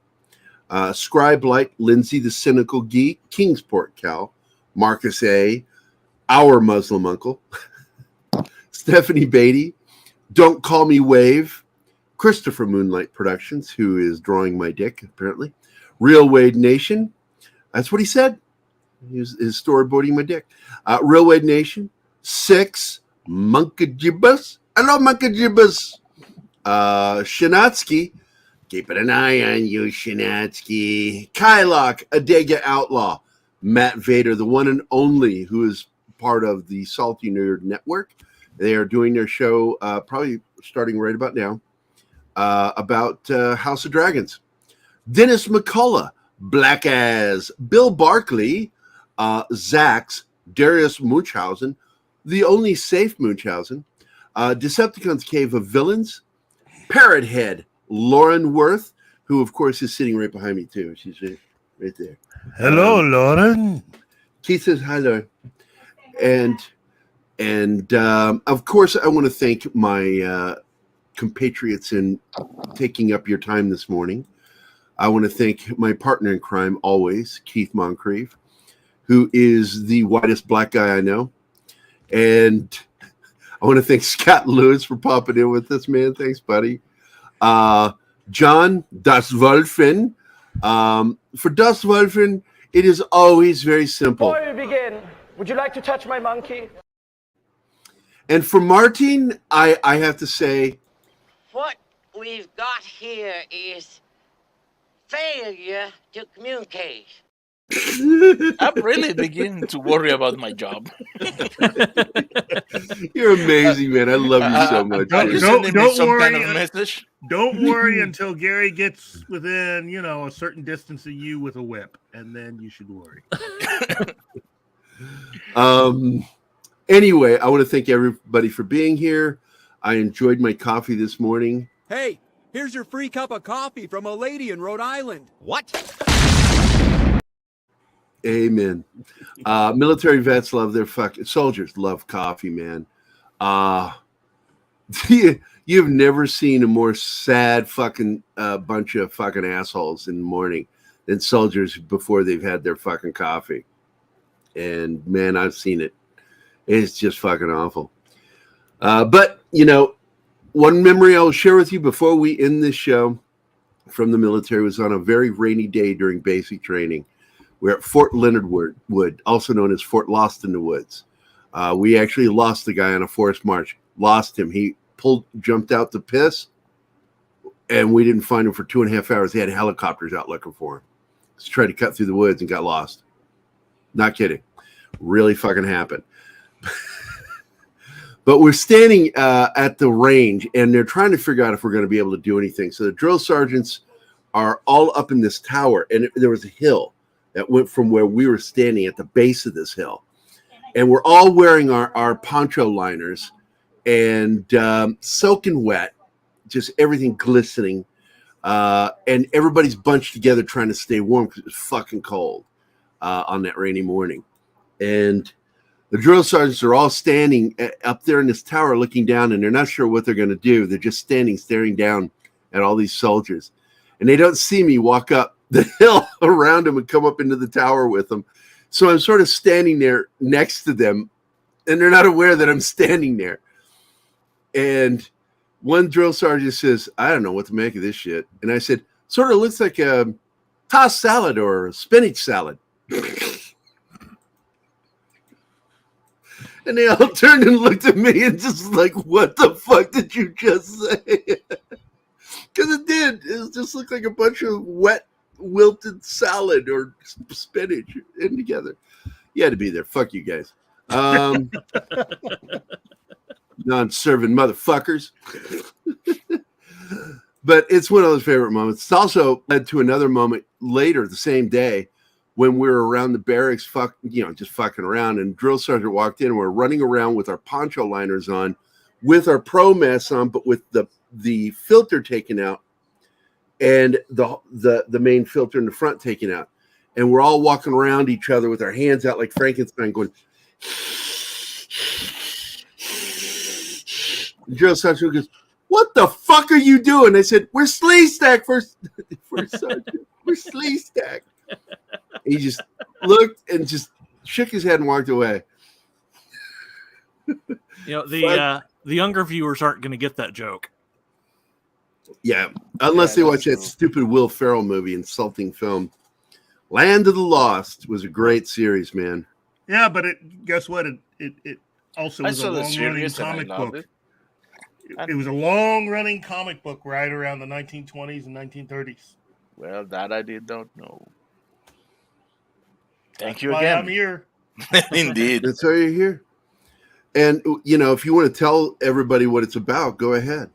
[SPEAKER 9] Scribe Light, Lindsay the Cynical Geek, Kingsport Cal, Marcus A., our Muslim uncle, Stephanie Beatty, Don't Call Me Wave, Christopher Moonlight Productions, who is drawing my dick, apparently, Real Wade Nation. That's what he said. He's storyboarding my dick. Real Wade Nation, 6, Monkajibus. Hello, Monkajibus. Shinatsky, keeping an eye on you, Shinatsky. Kylock, Adega Outlaw, Matt Vader, the one and only who is part of the Salty Nerd Network. They are doing their show, probably starting right about now, about House of Dragons. Dennis McCullough, Black As, Bill Barkley, Zax, Darius Munchausen, the only safe Munchausen, Decepticons Cave of Villains, Parrot Head, Lauren Worth, who of course is sitting right behind me too. She's right there.
[SPEAKER 6] Hello, Lauren.
[SPEAKER 9] Keith says hi, Lauren. And of course, I want to thank my compatriots in taking up your time this morning. I want to thank my partner in crime always, Keith Moncrief, who is the whitest black guy I know. And I want to thank Scott Lewis for popping in with us, man. Thanks, buddy. John Das Wolfen. For Das Wolfen, it is always very simple.
[SPEAKER 15] Before we begin, would you like to touch my monkey?
[SPEAKER 9] And for Martin, I have to say,
[SPEAKER 15] What
[SPEAKER 16] we've got here is failure to communicate.
[SPEAKER 11] I'm really beginning to worry about my job.
[SPEAKER 9] You're amazing, man. I love you so much.
[SPEAKER 6] Don't worry until Gerry gets within, a certain distance of you with a whip, and then you should worry.
[SPEAKER 9] Anyway, I want to thank everybody for being here. I enjoyed my coffee this morning.
[SPEAKER 17] Hey, here's your free cup of coffee from a lady in Rhode Island. What?
[SPEAKER 9] Amen. Military vets love their soldiers love coffee, man. You've never seen a more sad fucking bunch of fucking assholes in the morning than soldiers before they've had their fucking coffee. And man, I've seen it. It's just fucking awful. But one memory I'll share with you before we end this show from the military was on a very rainy day during basic training. We're at Fort Leonard Wood, also known as Fort Lost in the Woods. We actually lost the guy on a forced march. Lost him. He jumped out to piss, and we didn't find him for 2.5 hours. They had helicopters out looking for him. He tried to cut through the woods and got lost. Not kidding. Really fucking happened. But we're standing at the range, and they're trying to figure out if we're going to be able to do anything. So the drill sergeants are all up in this tower, and there was a hill that went from where we were standing at the base of this hill. And we're all wearing our poncho liners and soaking wet, just everything glistening. And everybody's bunched together trying to stay warm because it was fucking cold on that rainy morning. And the drill sergeants are all standing up there in this tower looking down, and they're not sure what they're going to do. They're just standing, staring down at all these soldiers. And they don't see me walk up the hill around them and come up into the tower with them. So I'm sort of standing there next to them, and they're not aware that I'm standing there. And one drill sergeant says, I don't know what to make of this shit. And I said, sort of looks like a tossed salad or a spinach salad. And they all turned and looked at me and just like, what the fuck did you just say? Because it did. It just looked like a bunch of wet, wilted salad or spinach in together. You had to be there. Fuck you guys. Non-serving motherfuckers. But it's one of those favorite moments. It's also led to another moment later the same day when we were around the barracks, just fucking around, and drill sergeant walked in, and we're running around with our poncho liners on, with our pro mess on, but with the filter taken out, and the main filter in the front taken out, and we're all walking around each other with our hands out like Frankenstein, going. The drill sergeant goes, "What the fuck are you doing?" I said, "We're sleeve stack for sergeant. We're sleeve stack." He just looked and just shook his head and walked away.
[SPEAKER 10] The younger viewers aren't going to get that joke.
[SPEAKER 9] Yeah, unless they watch that stupid Will Ferrell movie, Insulting Film. Land of the Lost was a great series, man.
[SPEAKER 6] Yeah, but guess what? It also was a long-running comic book. It was a long-running comic book right around the 1920s and 1930s.
[SPEAKER 11] Well, that I did not know. Thank you
[SPEAKER 6] That's
[SPEAKER 11] again.
[SPEAKER 6] why I'm here.
[SPEAKER 11] Indeed.
[SPEAKER 9] That's why you're here. And, if you want to tell everybody what it's about, go ahead.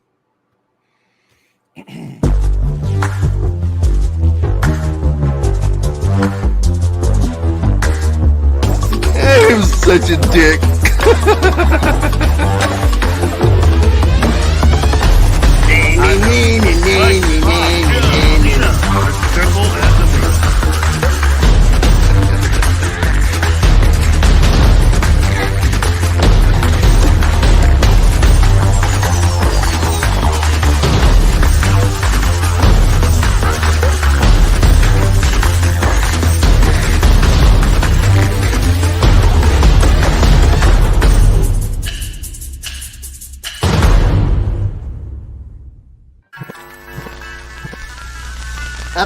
[SPEAKER 9] I'm such a dick.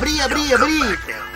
[SPEAKER 18] Abrí.